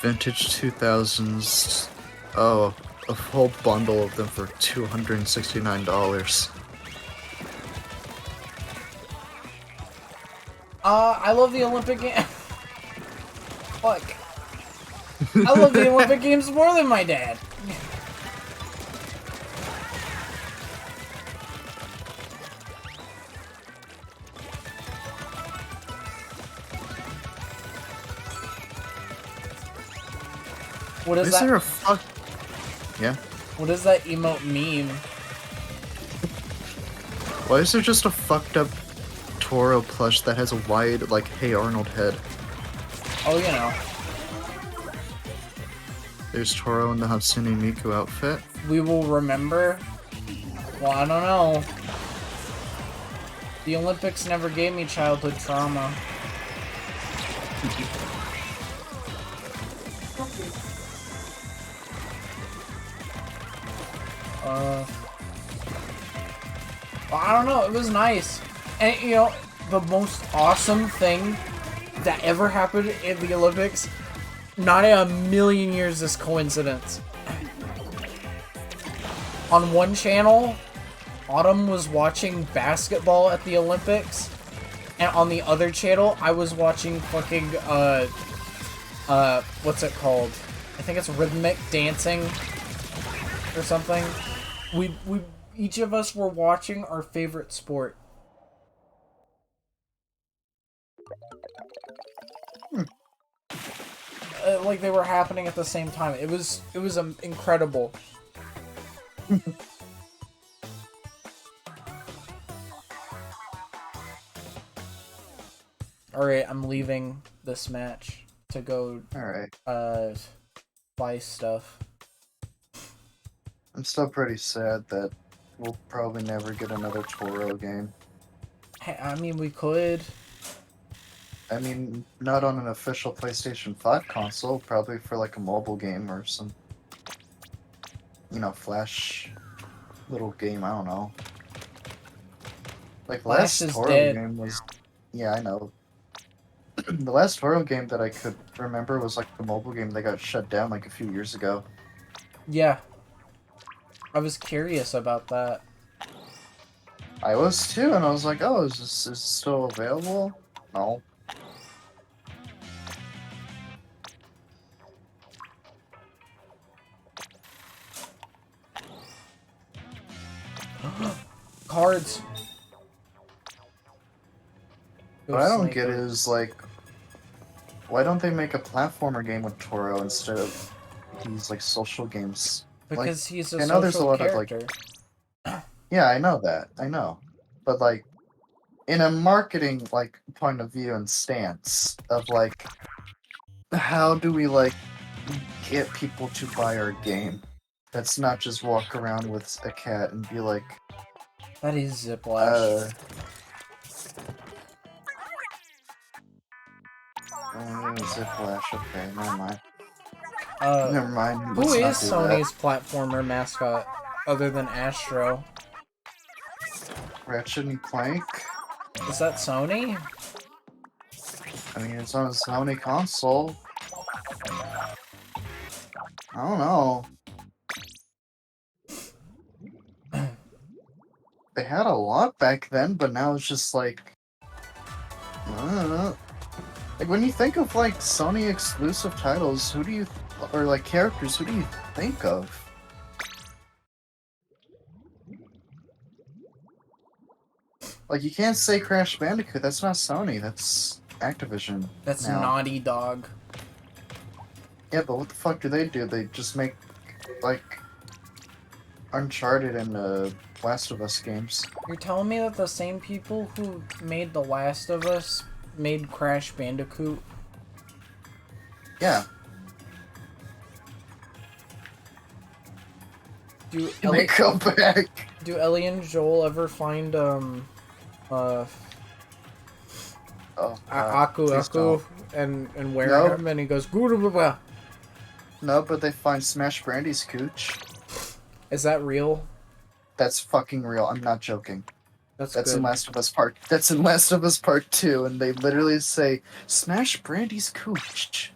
Vintage 2000s. Oh, a whole bundle of them for $269. I love the Olympic game. Fuck. I love the Olympic Games more than my dad. What is that? There a fuck? Yeah. What is that emote meme? Why is there just a fucked up Toro plush that has a wide, like, Hey Arnold head? Oh, you know. There's Toro in the Hatsune Miku outfit. We will remember. Well, I don't know. The Olympics never gave me childhood trauma. Well, I don't know, it was nice. And, you know, the most awesome thing that ever happened in the Olympics, not in a million years this coincidence. On one channel, Autumn was watching basketball at the Olympics, and on the other channel, I was watching fucking, what's it called? I think it's rhythmic dancing or something. Each of us were watching our favorite sport. Like they were happening at the same time. It was incredible. Alright, I'm leaving this match to go buy stuff. I'm still pretty sad that we'll probably never get another Toro game. Hey, I mean, we could. I mean, not on an official PlayStation 5 console, probably for like a mobile game or some, you know, Flash little game, I don't know. Like, Flash last is Toro dead. game was... Yeah, I know. The last Toro game that I could remember was like the mobile game that got shut down like a few years ago. Yeah. I was curious about that. I was too, and I was like, oh, is this still available? No. Cards. What I don't get is, like, why don't they make a platformer game with Toro instead of these, like, social games? Because like, he's a I know there's a social lot character. of, like... Yeah, I know that. I know. But like in a marketing like point of view and stance of like how do we like get people to buy our game? That's not just walk around with a cat and be like, That is Ziplash. uh, Ziplash. Okay, never mind. Never mind. Who Let's is not do that. Sony's platformer mascot other than Astro? Ratchet and Clank. Is that Sony? I mean, it's on a Sony console. I don't know. They had a lot back then, but now it's just like, I don't know. Like when you think of like Sony exclusive titles, who do you, or like characters, who do you think of? Like you can't say Crash Bandicoot. That's not Sony. That's Activision. That's now. Naughty Dog. Yeah, but what the fuck do? They just make like Uncharted and Last of Us games. You're telling me that the same people who made The Last of Us made Crash Bandicoot? Yeah. Do They go back. Do Ellie and Joel ever find Aku and wear Nope. him and he goes "Goo-da-ba-ba." No, but they find Smash Brandy's cooch. Is that real? That's fucking real. I'm not joking. That's in good. Last of Us Part. That's in Last of Us Part 2, and they literally say Smash Brandy's cooch.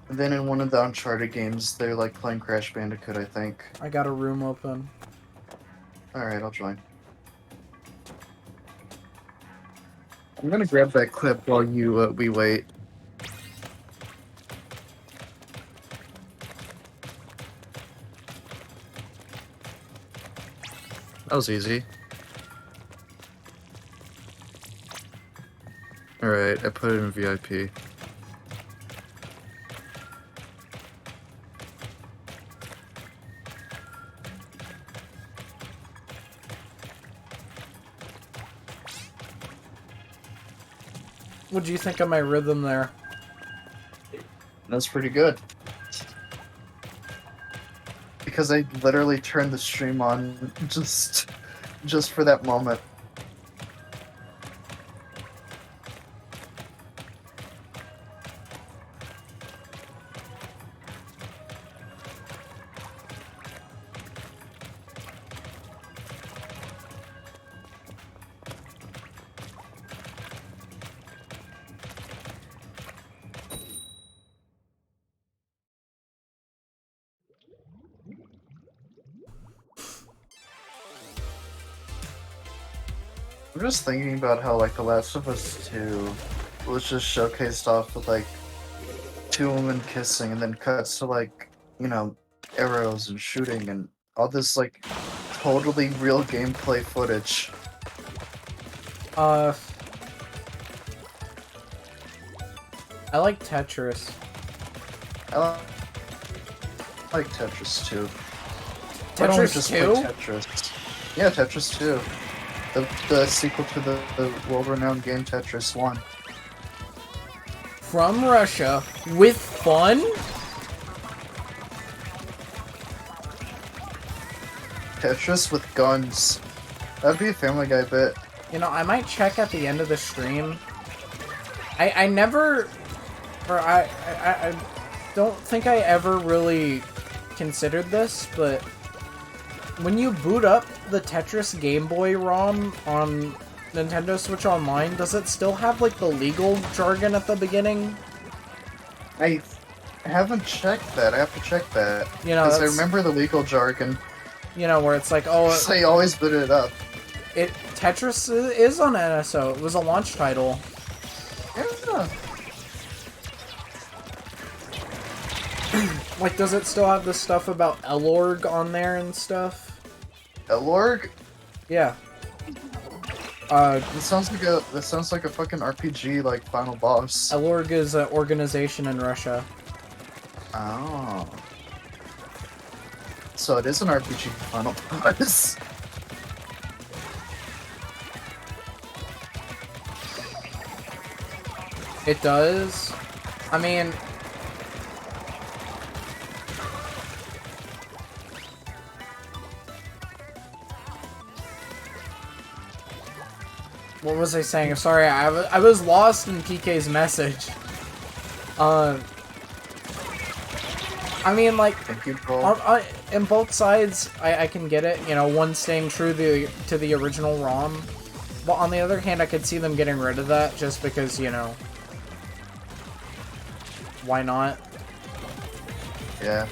And then in one of the Uncharted games, they're like playing Crash Bandicoot, I think. I got a room open. Alright, I'll join. I'm gonna grab that clip while we wait. That was easy. Alright, I put it in VIP. What do you think of my rhythm there? That's pretty good. Because I literally turned the stream on just for that moment. I'm just thinking about how, like, The Last of Us 2 was just showcased off with, like, two women kissing and then cuts to, like, you know, arrows and shooting and all this, like, totally real gameplay footage. I like Tetris. I like Tetris 2. Why don't we just play Tetris? Yeah, Tetris 2. The sequel to the world-renowned game Tetris 1. From Russia, with fun? Tetris with guns. That'd be a Family Guy bit. You know, I might check at the end of the stream. I never... Or I don't think I ever really considered this, but... When you boot up the Tetris Game Boy ROM on Nintendo Switch Online, does it still have, like, the legal jargon at the beginning? I haven't checked that. I have to check that. You know, because I remember the legal jargon. You know, where it's like, oh... They always boot it up. Tetris is on NSO. It was a launch title. Yeah. Like, does it still have the stuff about Elorg on there and stuff? Elorg? Yeah. This sounds like a fucking RPG, like final boss. Elorg is an organization in Russia. Oh. So it is an RPG Final Boss. It does. I mean... What was I saying? Sorry, I was lost in PK's message. I mean, like, Thank you, Cole. in both sides, I can get it. You know, one staying true to the original ROM. But on the other hand, I could see them getting rid of that just because, you know... Why not? Yeah.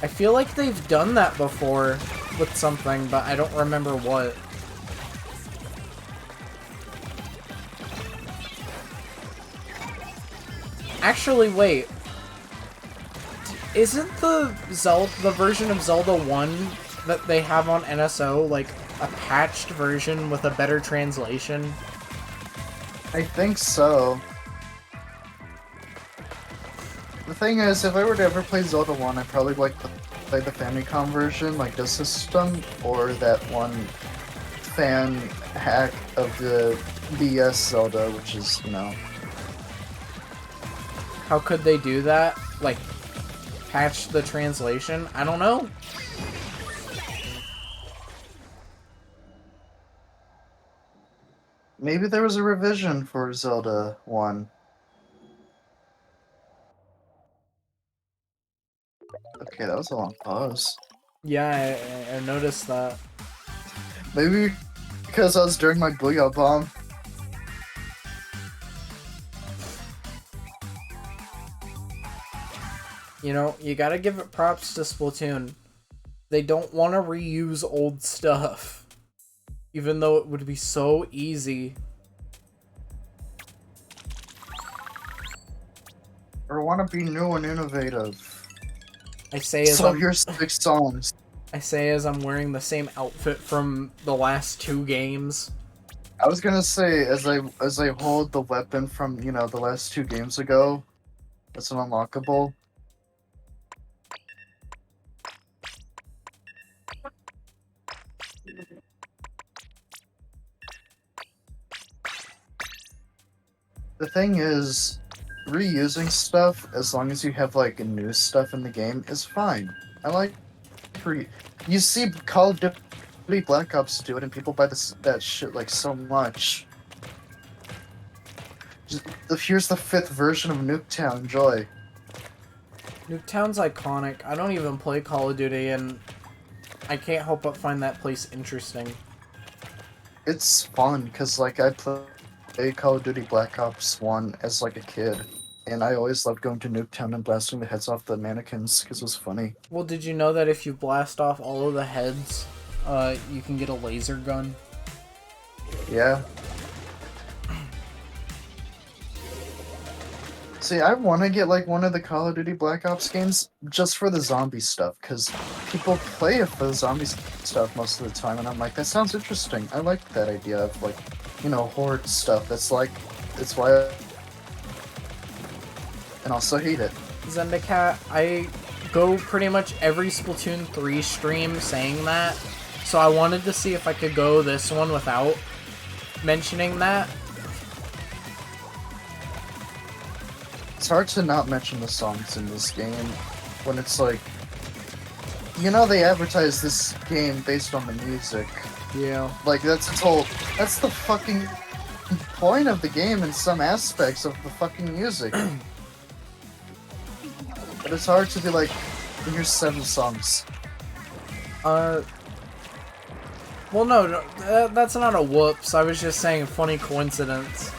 I feel like they've done that before with something, but I don't remember what. Actually, wait. Isn't the version of Zelda 1 that they have on NSO like a patched version with a better translation? I think so. The thing is, if I were to ever play Zelda 1, I'd probably like to play the Famicom version, like the system, or that one fan hack of the DS Zelda, which is, you know... How could they do that? Like, patch the translation? I don't know. Maybe there was a revision for Zelda 1. Okay, that was a long pause. Yeah, I noticed that. Maybe because I was during my Booyah Bomb. You know, you gotta give it props to Splatoon. They don't want to reuse old stuff. Even though it would be so easy. Or want to be new and innovative. I say as So I'm, here's 6 songs. I say as I'm wearing the same outfit from the last 2 games. I was gonna say, as I hold the weapon from, you know, the last 2 games ago, that's an unlockable. The thing is, reusing stuff, as long as you have, like, new stuff in the game, is fine. I like you see Call of Duty Black Ops do it, and people buy that shit, like, so much. Here's the 5th version of Nuketown, enjoy. Nuketown's iconic. I don't even play Call of Duty, and I can't help but find that place interesting. It's fun, because, like, I played Call of Duty Black Ops 1 as, like, a kid. And I always loved going to Nuketown and blasting the heads off the mannequins, because it was funny. Well, did you know that if you blast off all of the heads, you can get a laser gun? Yeah. See, I want to get, like, one of the Call of Duty Black Ops games just for the zombie stuff, because people play it for the zombie stuff most of the time, and I'm like, that sounds interesting. I like that idea of, like, you know, horde stuff. It's like, it's why and also hate it. Zendacat, I go pretty much every Splatoon 3 stream saying that, so I wanted to see if I could go this one without mentioning that. It's hard to not mention the songs in this game when it's like, you know, they advertise this game based on the music. Yeah. Like, that's the fucking point of the game in some aspects of the fucking music. But it's hard to be like, here's 7 songs. Well, no, that's not a whoops. I was just saying funny coincidence.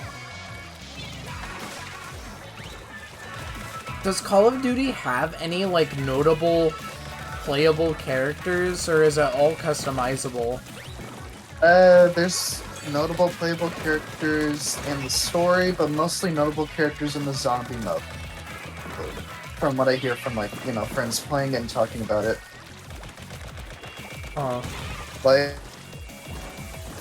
Does Call of Duty have any, like, notable playable characters, or is it all customizable? There's notable playable characters in the story, but mostly notable characters in the zombie mode. From what I hear from, like, you know, friends playing it and talking about it. Like,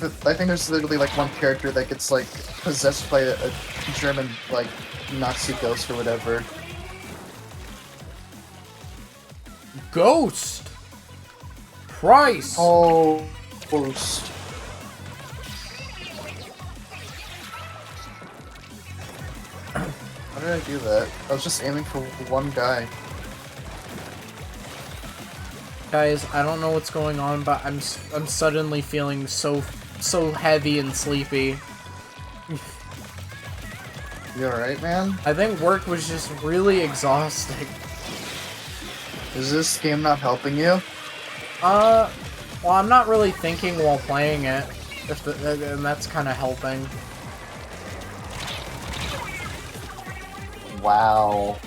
I think there's literally, like, one character that gets, like, possessed by a German, like, Nazi ghost or whatever. Ghost? Christ! Oh, close. How did I do that? I was just aiming for one guy. Guys, I don't know what's going on, but I'm suddenly feeling so heavy and sleepy. You alright, man? I think work was just really exhausting. Is this game not helping you? Well, I'm not really thinking while playing it, and that's kind of helping. Wow.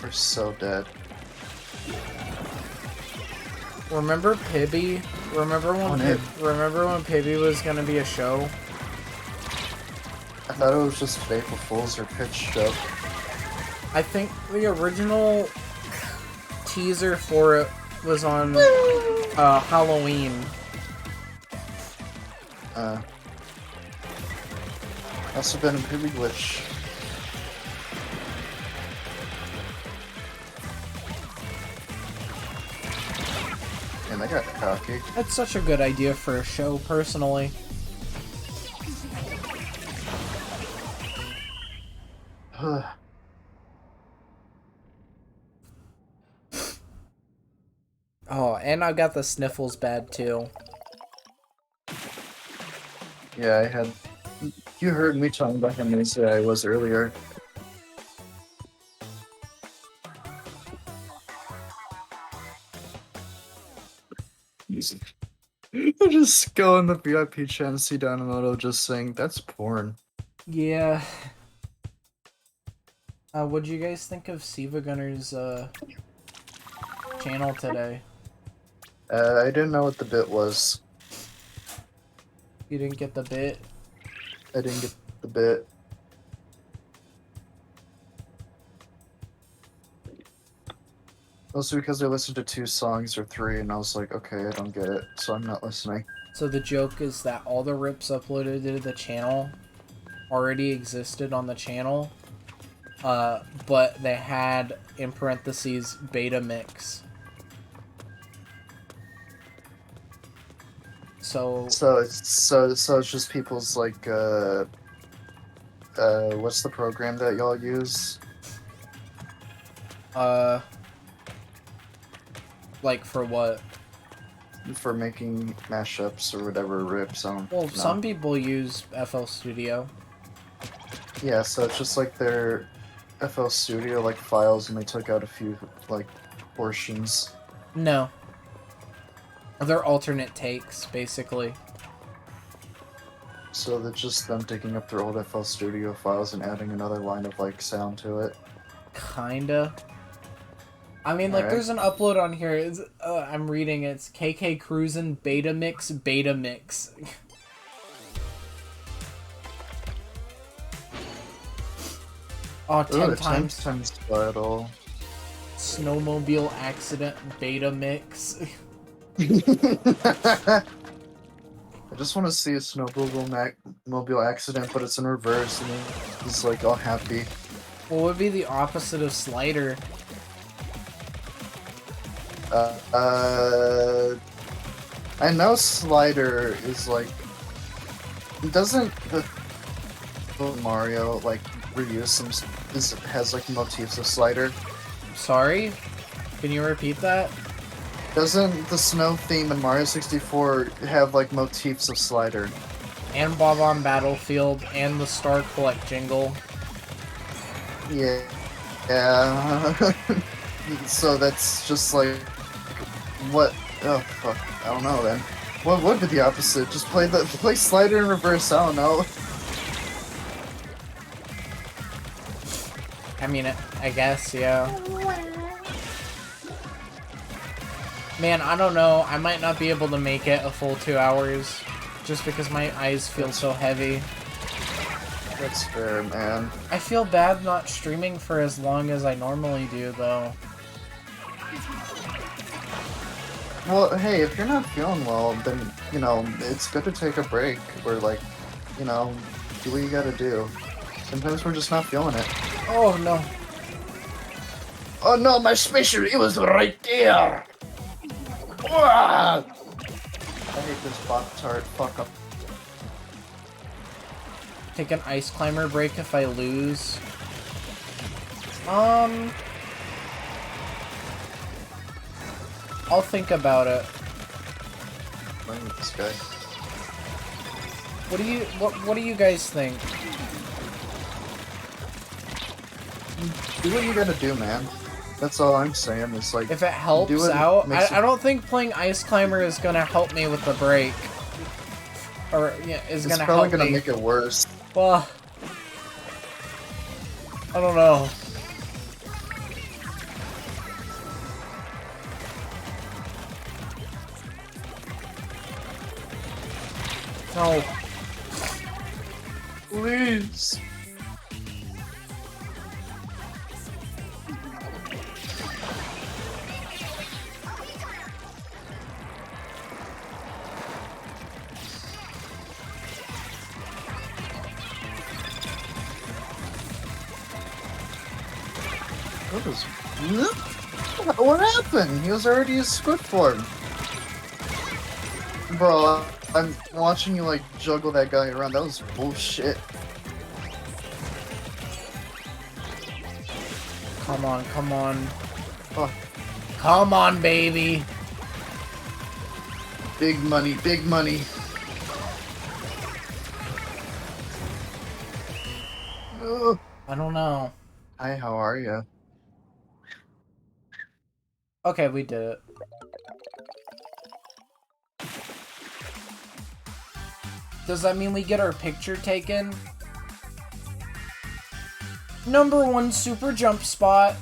We're so dead. Remember Pibby? Remember when Pibby was gonna be a show? I thought it was just April Fool's or Pitch show. I think the original teaser for it was on Halloween. Must have been a Pibby glitch. And I got cocky. That's such a good idea for a show, personally. Oh, and I got the sniffles bad too. Yeah, I had. You heard me talking about how lazy I was earlier. I just go in the VIP chat and see Dynamoto just saying, that's porn. Yeah. What'd you guys think of Siva Gunner's channel today? I didn't know what the bit was. You didn't get the bit? I didn't get the bit. Mostly because I listened to 2 songs or 3 and I was like, okay, I don't get it, so I'm not listening. So the joke is that all the rips uploaded to the channel already existed on the channel, but they had, in parentheses, beta mix. So it's just people's like what's the program that y'all use? Like for what? For making mashups or whatever rips. I don't know. Some people use FL Studio. Yeah, so it's just like their FL Studio like files, and they took out a few like portions. No. They're alternate takes, basically. So they're just them digging up their old FL Studio files and adding another line of like sound to it. Kinda. I mean, like, there's an upload on here. It's, I'm reading. It's KK Cruisin' Beta Mix, Beta Mix. Oh, 10 times. 10 times battle. Snowmobile Accident, Beta Mix. I just want to see a snowmobile accident, but it's in reverse, and he's like all happy. What would be the opposite of Slider? I know Slider is like, doesn't the Mario like reuse some has like motifs of Slider? Sorry? Can you repeat that? Doesn't the snow theme in Mario 64 have like motifs of Slider? And Bob on Battlefield, and the Star Collect jingle. Yeah. Yeah. So that's just like, what? Oh fuck! I don't know then. What would be the opposite? Just play Slider in reverse. I don't know. I mean, I guess, yeah. Man, I don't know. I might not be able to make it a full 2 hours, just because my eyes feel so heavy. That's fair, man. I feel bad not streaming for as long as I normally do, though. Well, hey, if you're not feeling well, then, you know, it's good to take a break, or, like, you know, do what you gotta do. Sometimes we're just not feeling it. Oh no. Oh no, my spaceship, it was right there! Ah! I hate this Pop-Tart. Fuck up. Take an ice climber break if I lose. I'll think about it. Playing with this guy. What do you guys think? Do what you gotta do, man. That's all I'm saying. It's like If it helps do it, out, makes I don't think playing ice climber is gonna help me with the break. Or yeah, is it's gonna probably help gonna me. make it worse. Well, I don't know. No. Please. What happened? He was already a squid form. Bro, I'm watching you like juggle that guy around. That was bullshit. Come on, come on. Oh, Come on, baby. big money, big money. Ugh. I don't know. Hi, how are you? Okay, we did it. Does that mean we get our picture taken? #1 super jump spot.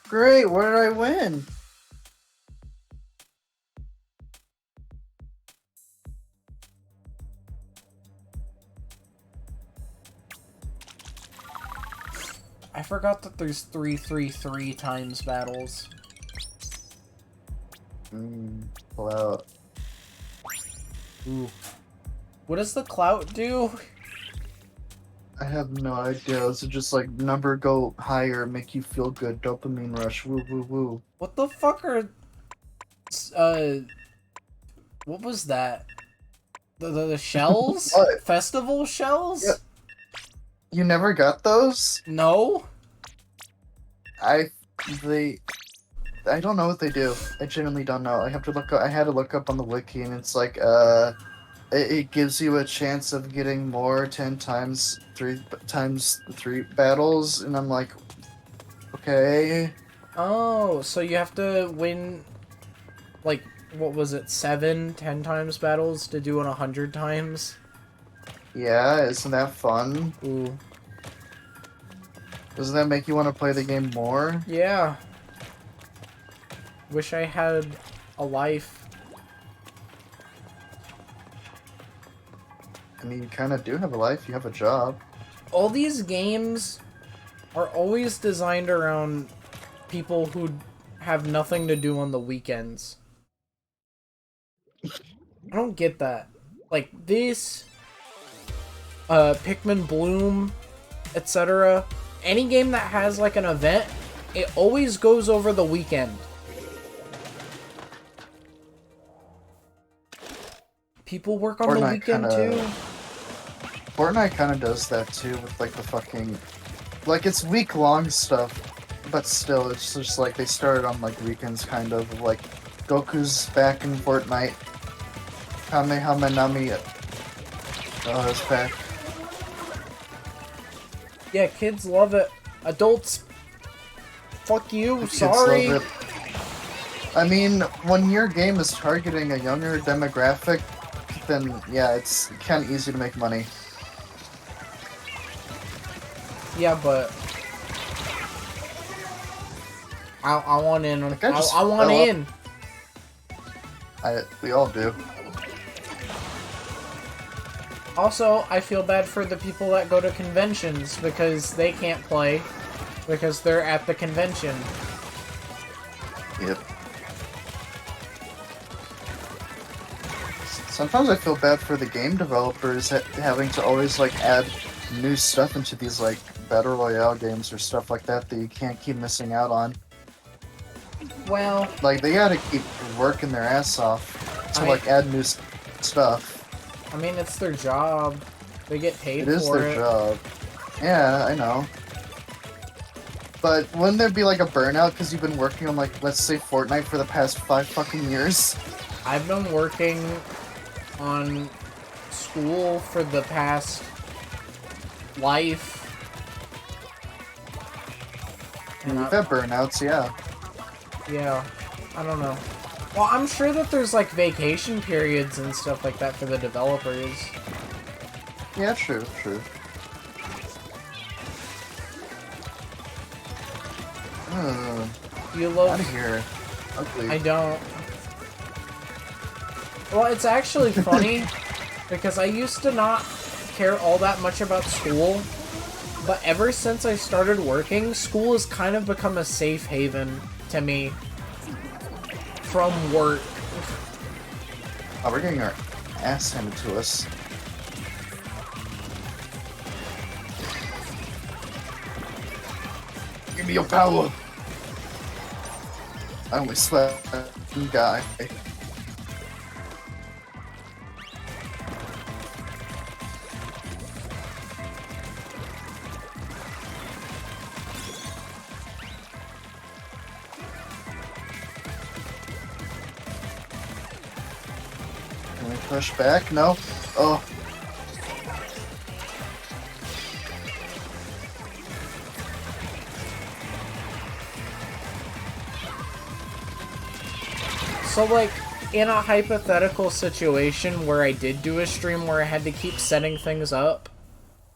Great, what did I win? I forgot that there's 3 times battles. Pull out. Ooh. What does the clout do? I have no idea. Is it just like number go higher, make you feel good, dopamine rush, woo woo woo. What the fuck are... What was that? The shells? What? Festival shells? Yeah. You never got those? No? I don't know what they do. I genuinely don't know. I have to look up, I had to look up on the wiki, and it's like it gives you a chance of getting more 10 times 3 battles, and I'm like, okay. Oh, so you have to win, like, what was it, 10 times battles to do it 100 times? Yeah, isn't that fun? Ooh. Doesn't that make you want to play the game more? Yeah. Wish I had a life. I mean, you kind of do have a life. You have a job. All these games are always designed around people who have nothing to do on the weekends. I don't get that. Like this, Pikmin Bloom, etc. Any game that has like an event, it always goes over the weekend. People work on the weekend too. Fortnite kind of does that too with like the fucking, like it's week-long stuff, but still it's just like they started on like weekends kind of like Goku's back in Fortnite. Kamehameha is back. Yeah, kids love it. Adults, fuck you, Kids sorry. love it. I mean, when your game is targeting a younger demographic, then yeah, it's kind of easy to make money. Yeah, but I want in. I want in. We all do. Also, I feel bad for the people that go to conventions because they can't play because they're at the convention. Yep. Sometimes I feel bad for the game developers having to always like add new stuff into these like battle royale games or stuff like that that you can't keep missing out on. Well, Like they gotta keep working their ass off to like add new stuff. I mean, it's their job. They get paid for it. It is their job. Yeah, I know. But wouldn't there be like a burnout because you've been working on like, let's say, Fortnite for the past 5 fucking years? I've been working on school for the past life. And I've had burnouts, yeah. Yeah, I don't know. Well, I'm sure that there's like vacation periods and stuff like that for the developers. Yeah, true. You love... Out of here. Ugly. I don't. Well, it's actually funny because I used to not care all that much about school, but ever since I started working, school has kind of become a safe haven to me from work. Oh, we're getting our ass handed to us. Give me your power! I only slept one guy. Can we push back? No? Oh. So, like, in a hypothetical situation where I did do a stream where I had to keep setting things up,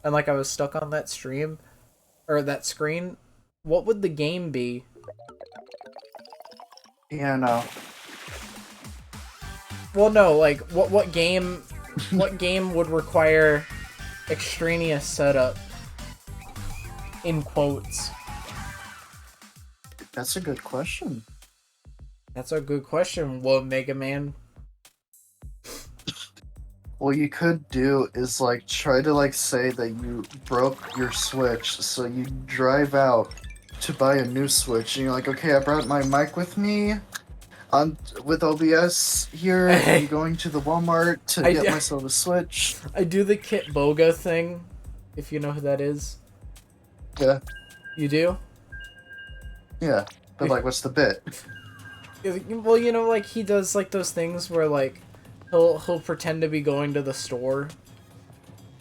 and, like, I was stuck on that stream, or that screen, what would the game be? Yeah, no. Well, no, like, what game would require extraneous setup? In quotes. That's a good question. That's a good question. What Mega Man? What you could do is like try to like say that you broke your Switch, so you drive out to buy a new Switch, and you're like, okay, I brought my mic with me. With OBS here, I'm going to the Walmart to get myself a Switch. I do the Kit Boga thing, if you know who that is. Yeah. You do? Yeah, but like, what's the bit? Well, you know, like, he does, like, those things where, like, he'll pretend to be going to the store,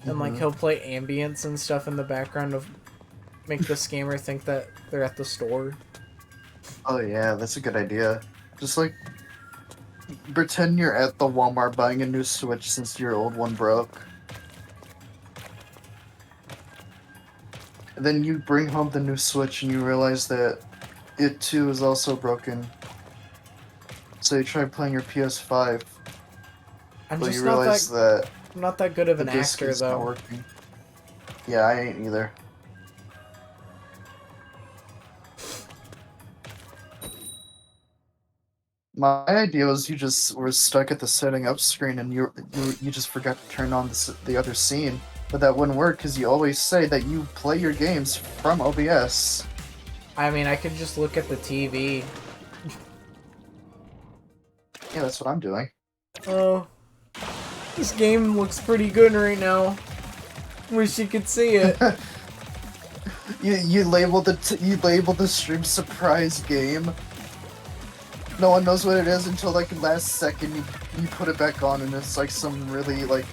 and, like, he'll play ambience and stuff in the background to make the scammer think that they're at the store. Oh yeah, that's a good idea. Just, like, pretend you're at the Walmart buying a new Switch since your old one broke. And then you bring home the new Switch and you realize that it too is also broken. So you try playing your PS5, but you realize that I'm not that good of an actor, though. Not working. Yeah, I ain't either. My idea was you just were stuck at the setting up screen and you just forgot to turn on the other scene, but that wouldn't work because you always say that you play your games from OBS. I mean, I could just look at the TV. Yeah, that's what I'm doing. Oh, this game looks pretty good right now. Wish you could see it. you labeled the stream surprise game. No one knows what it is until like last second you put it back on and it's like some really like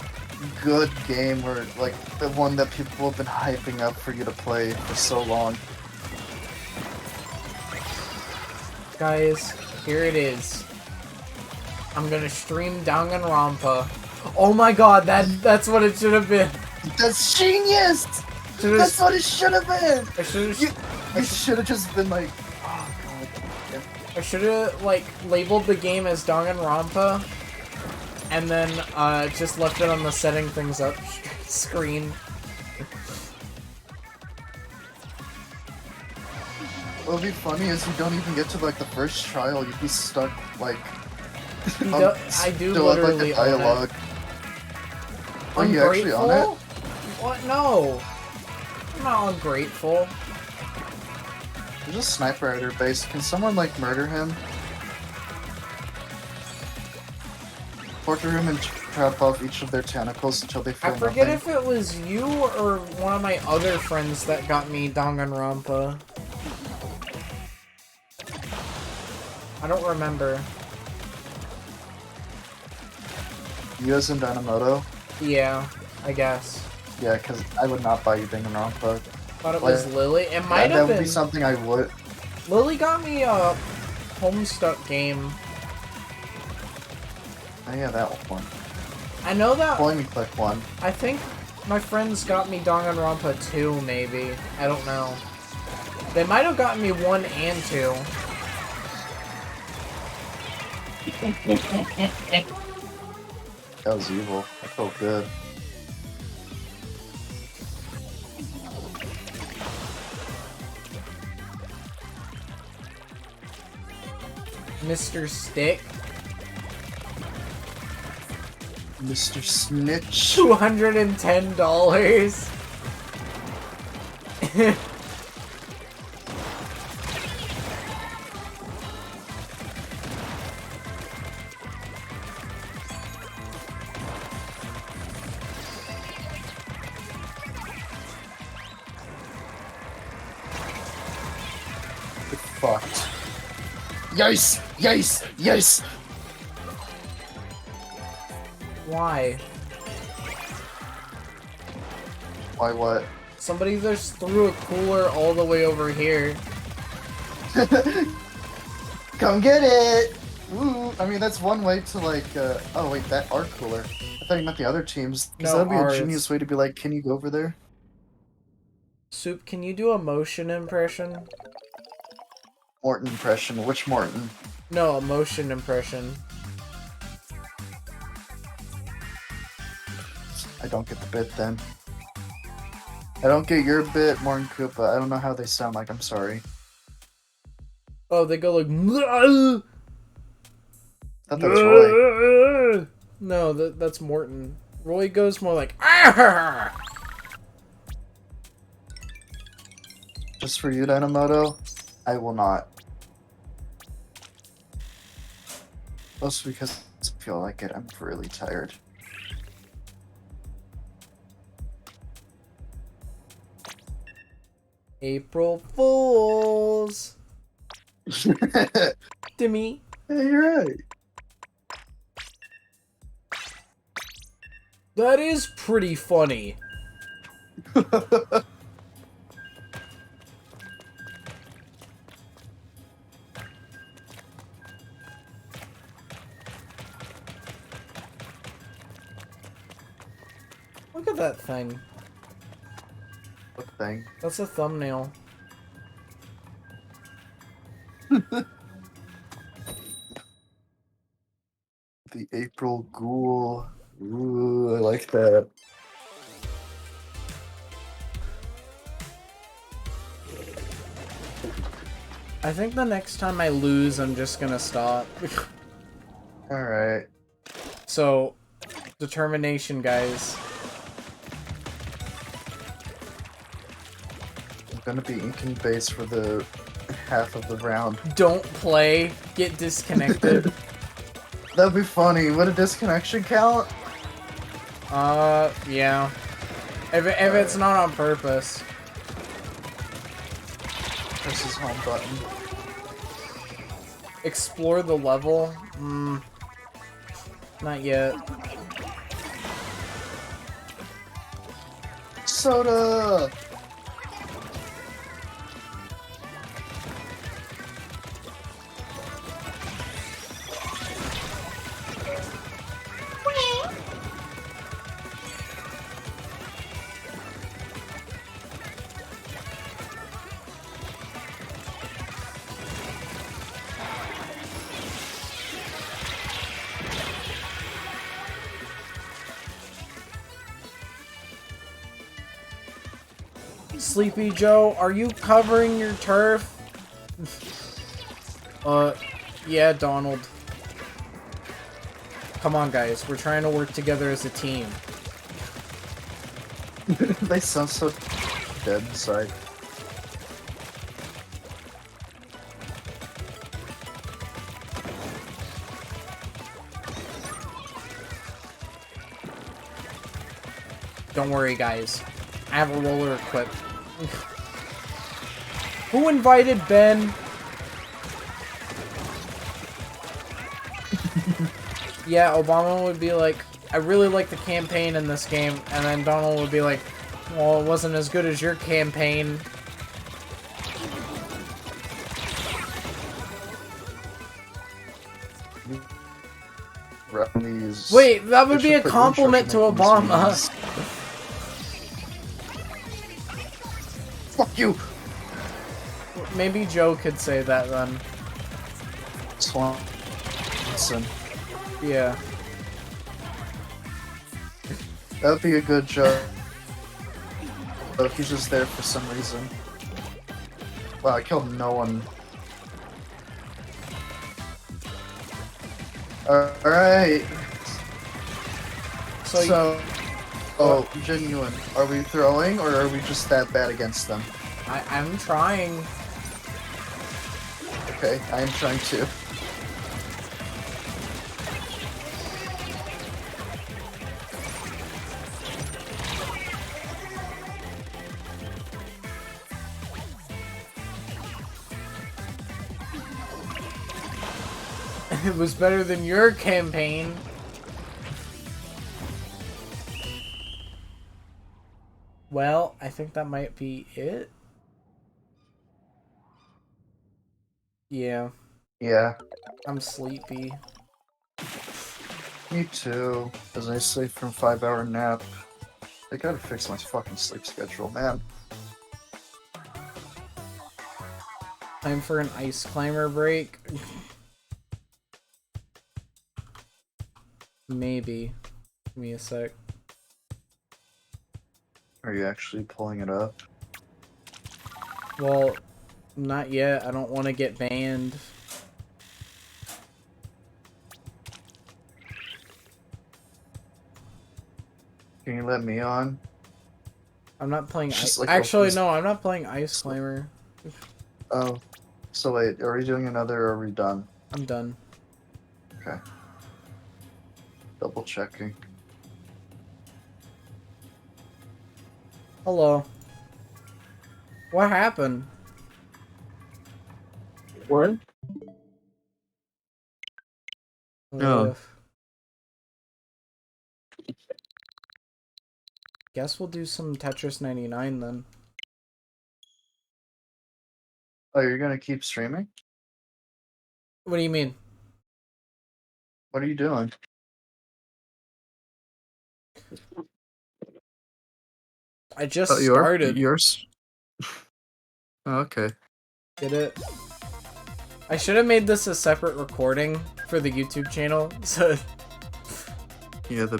good game or like the one that people have been hyping up for you to play for so long. Guys, here it is. I'm gonna stream Danganronpa. Oh my god, that's what it should have been. That's genius! That's what it should have been! You should have just been like, oh god. Yeah. I should have, like, labeled the game as Danganronpa, and then, just left it on the setting things up screen. What would be funny is you don't even get to, like, the first trial, you'd be stuck, like, I do still have, like, literally a dialogue. Are you actually on it? What? No. I'm not ungrateful. There's a sniper at her base. Can someone, like, murder him? Torture him and trap off each of their tentacles until they feel I forget nothing. if it was you or one of my other friends that got me Danganronpa. I don't remember. You as in Dynamoto? Yeah, I guess. Yeah, because I would not buy you Danganronpa. Thought it was Lily. It might have That been. would be something I would. Lily got me a Homestuck game. Oh yeah, that one. I know that. Pulling me click one. I think my friends got me Danganronpa 2, maybe. I don't know. They might have gotten me 1 and 2. That was evil. I felt good. Mr. Stick. Mr. Snitch. $210. Fucked. Yes! Yes! Yes! Why? Why what? Somebody just threw a cooler all the way over here. Come get it! Woo! I mean, that's one way to, like, oh wait, that art cooler. I thought you meant the other teams. Because No, that would be ours. a genius way to be like, can you go over there? Soup, can you do a motion impression? Morton impression. Which Morton? No, a motion impression. I don't get the bit then. I don't get your bit, Morton Koopa. I don't know how they sound like, I'm sorry. Oh, they go like... I thought that was Roy. No, that's Morton. Roy goes more like... "Arr!" Just for you, Dynamoto, I will not. Mostly because I feel like it. I'm really tired. April Fools! Hey, Timmy. you're right. That is pretty funny. Look at that thing. What thing? That's a thumbnail. The April Ghoul. Ooh, I like that. I think the next time I lose, I'm just gonna stop. Alright. So, determination, guys. I'm gonna be inking base for the half of the round. Don't play. Get disconnected. That'd be funny. Would a disconnection count? Yeah. If it's not on purpose. Press his home button. Explore the level? Not yet. Soda! Sleepy Joe, are you covering your turf? Yeah, Donald. Come on, guys. We're trying to work together as a team. They sound so dead inside. Don't worry, guys. I have a roller equipped. Who invited Ben? Yeah, Obama would be like, I really like the campaign in this game, and then Donald would be like, well, it wasn't as good as your campaign. Wait, that would be a compliment to Obama. Fuck you! Maybe Joe could say that then. Swanson. Yeah. That would be a good joke. But he's just there for some reason. Wow, I killed no one. Alright. So, oh, genuine. Are we throwing, or are we just that bad against them? I'm trying. Okay, I am trying to. It was better than your campaign. Well, I think that might be it. Yeah. Yeah. I'm sleepy. Me too. As I sleep from 5-hour nap. I gotta fix my fucking sleep schedule, man. Time for an ice climber break. Maybe. Give me a sec. Are you actually pulling it up? Well, not yet. I don't want to get banned. Can you let me on? I'm not playing Like actually, no, I'm not playing Ice Climber. Oh. So wait, are we doing another or are we done? I'm done. Okay. Double checking. Hello. What happened? What? No. Guess we'll do some Tetris 99 then. Oh, you're gonna keep streaming? What do you mean? What are you doing? I just started. Yours? Oh, okay. Did it? I should have made this a separate recording for the YouTube channel. So Yeah, the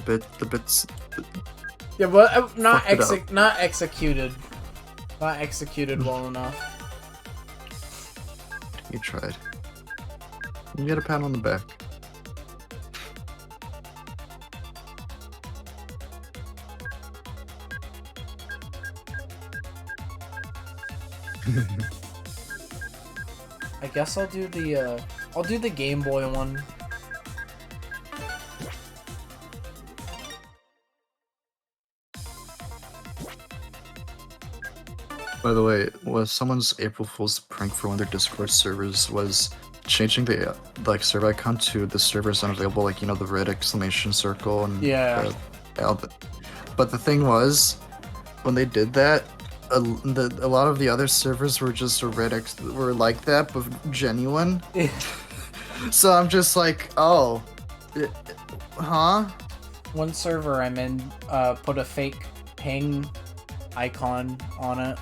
bits. yeah, but not executed. Not executed well enough. You tried. You get a pat on the back. I guess I'll do the Game Boy one. By the way, was someone's April Fool's prank for one of their Discord servers was changing the server icon to the servers unavailable, like, you know, the red exclamation circle and yeah. But the thing was, when they did that, a lot of the other servers were just were like that, but genuine. So I'm just like, oh, huh? One server I'm in put a fake ping icon on it.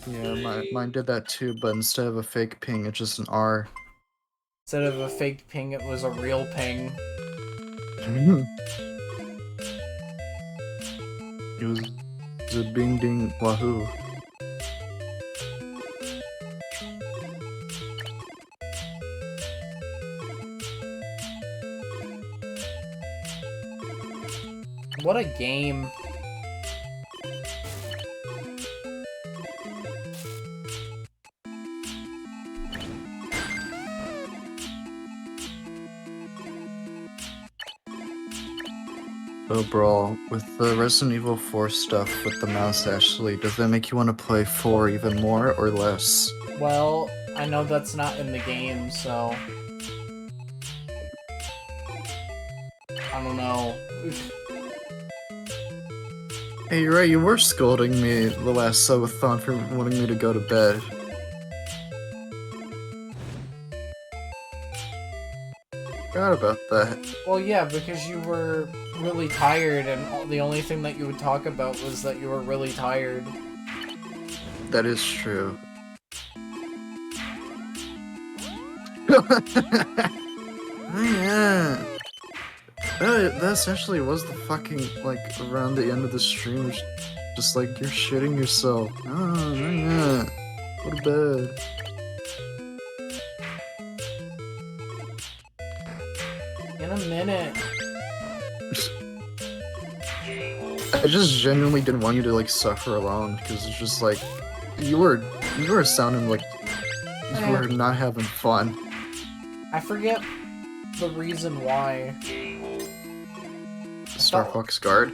Yeah, mine did that too, but instead of a fake ping, it's just an R. Instead of a fake ping, it was a real ping. It was a bing ding wahoo. what a game. Oh, Brawl, with the Resident Evil 4 stuff with the mouse, Ashley, does that make you want to play 4 even more or less? Well, I know that's not in the game, so... I don't know. Hey, you're right, you were scolding me the last subathon for wanting me to go to bed. Forgot about that. Well, yeah, because you were really tired, and the only thing that you would talk about was that you were really tired. That is true. Oh yeah. That essentially was the fucking, like, around the end of the stream, just like, you're shitting yourself. Oh yeah. Go to bed. In a minute. I just genuinely didn't want you to, like, suffer alone, because it's just like, you were sounding like you were not having fun. I forget the reason why. Star Fox Guard?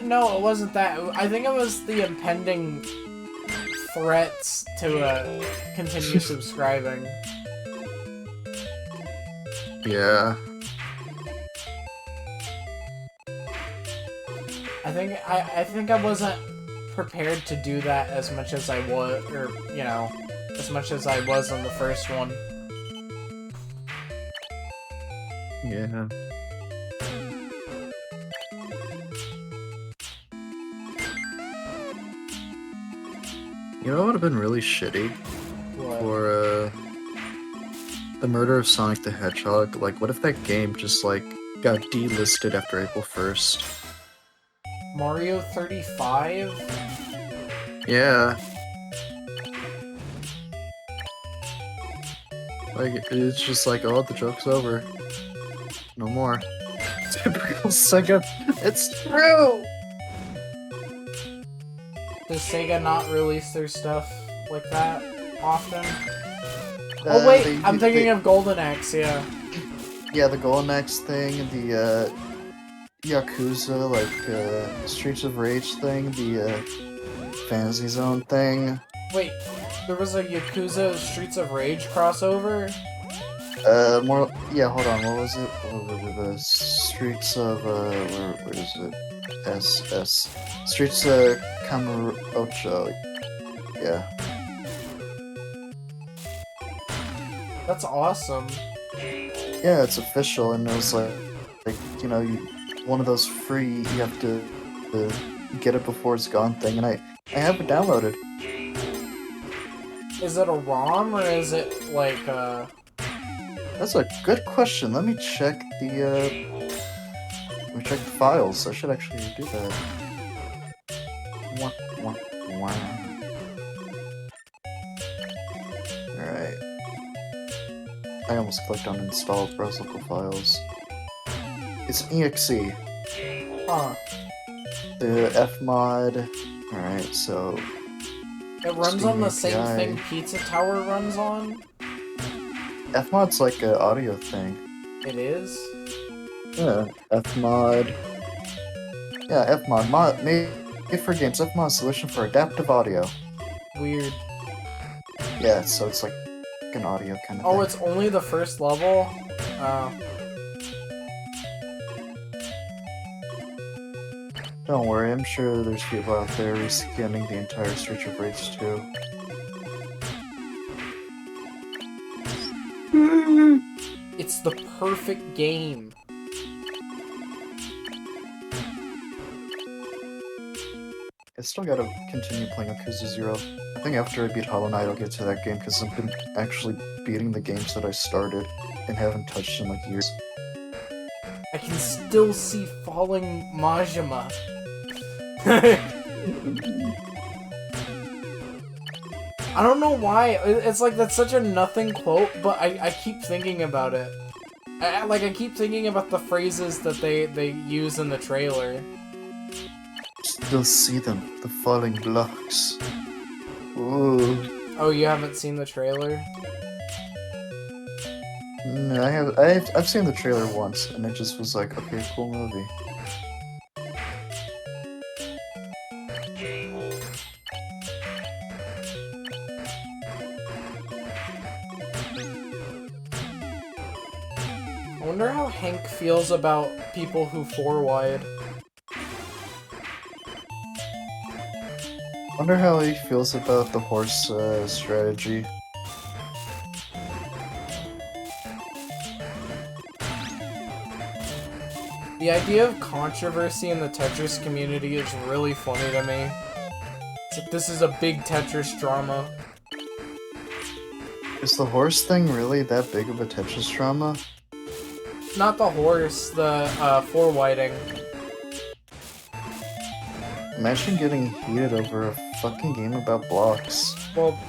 No, it wasn't that. I think it was the impending threats to continue subscribing. Yeah. I think I wasn't prepared to do that as much as I was, or, you know, as much as I was on the first one. Yeah. You know what would have been really shitty? What? For, the murder of Sonic the Hedgehog? Like, what if that game just, like, got delisted after April 1st? Mario 35? Yeah. Like, it's just like, oh, the joke's over. No more. Typical Sega. It's true! Does Sega not release their stuff like that often? Oh wait, I'm thinking of Golden Axe, yeah. Yeah, the Golden Axe thing, the, Yakuza, like, Streets of Rage thing, the, Fantasy Zone thing. Wait, there was a Yakuza Streets of Rage crossover? More, yeah, hold on, what was it? The Streets of, where is it? S. Streets of Kamurocho. Yeah. That's awesome. Yeah, it's official, and it was like you know, one of those free, you have to get it before it's gone thing, and I have it downloaded. Is it a ROM, or is it, like, That's a good question. Let me check the files. I should actually do that. Alright. I almost clicked on install browse local files. It's exe. huh. The fmod. Alright, so It runs Steam on the same API. thing Pizza Tower runs on? fmod's like an audio thing. It is? Yeah, fmod. Yeah, fmod. Made for games. Fmod solution for adaptive audio. Weird. Yeah, so it's like an audio kind of Oh, thing. it's only the first level? Oh. Don't worry, I'm sure there's people out there reskinning the entire Streets of Rage 2. It's the perfect game. I still gotta continue playing Yakuza 0. I think after I beat Hollow Knight I'll get to that game, because I've been actually beating the games that I started and haven't touched in like years. I can still see falling Majima. I don't know why. It's like, that's such a nothing quote, but I keep thinking about it. I keep thinking about the phrases that they use in the trailer. Still see them, the falling blocks. Ooh. Oh, you haven't seen the trailer? No, I've seen the trailer once, and it just was like, okay, cool movie. I wonder how Hank feels about people who 4-wide. Wonder how he feels about the horse strategy. The idea of controversy in the Tetris community is really funny to me. It's like, this is a big Tetris drama. Is the horse thing really that big of a Tetris drama? Not the horse, the 4-widing. Imagine getting heated over a fucking game about blocks. Well,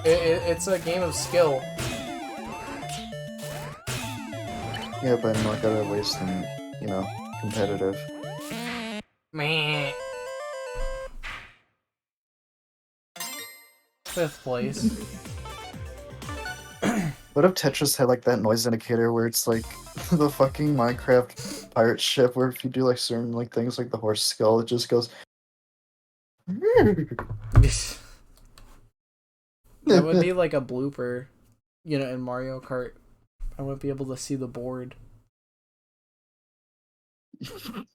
it's a game of skill. Yeah, but in like other ways than, you know, competitive. Meh. 5th place. What if Tetris had like that noise indicator where it's like the fucking Minecraft pirate ship where if you do like certain like things like the horse skull, it just goes. That would be like a blooper, you know, in Mario Kart. I wouldn't be able to see the board.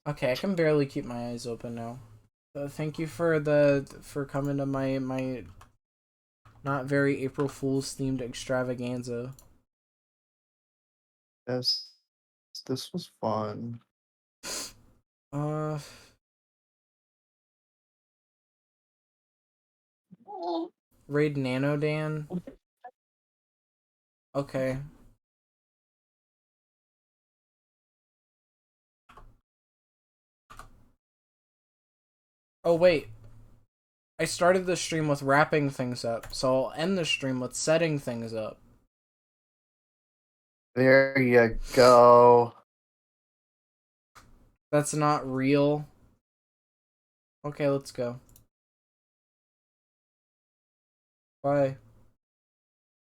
Okay, I can barely keep my eyes open now. Thank you for coming to my not very April Fool's themed extravaganza. Yes, this was fun. Raid Nanodan. Okay. Oh wait. I started the stream with wrapping things up, so I'll end the stream with setting things up. There you go. That's not real. Okay, let's go. Bye.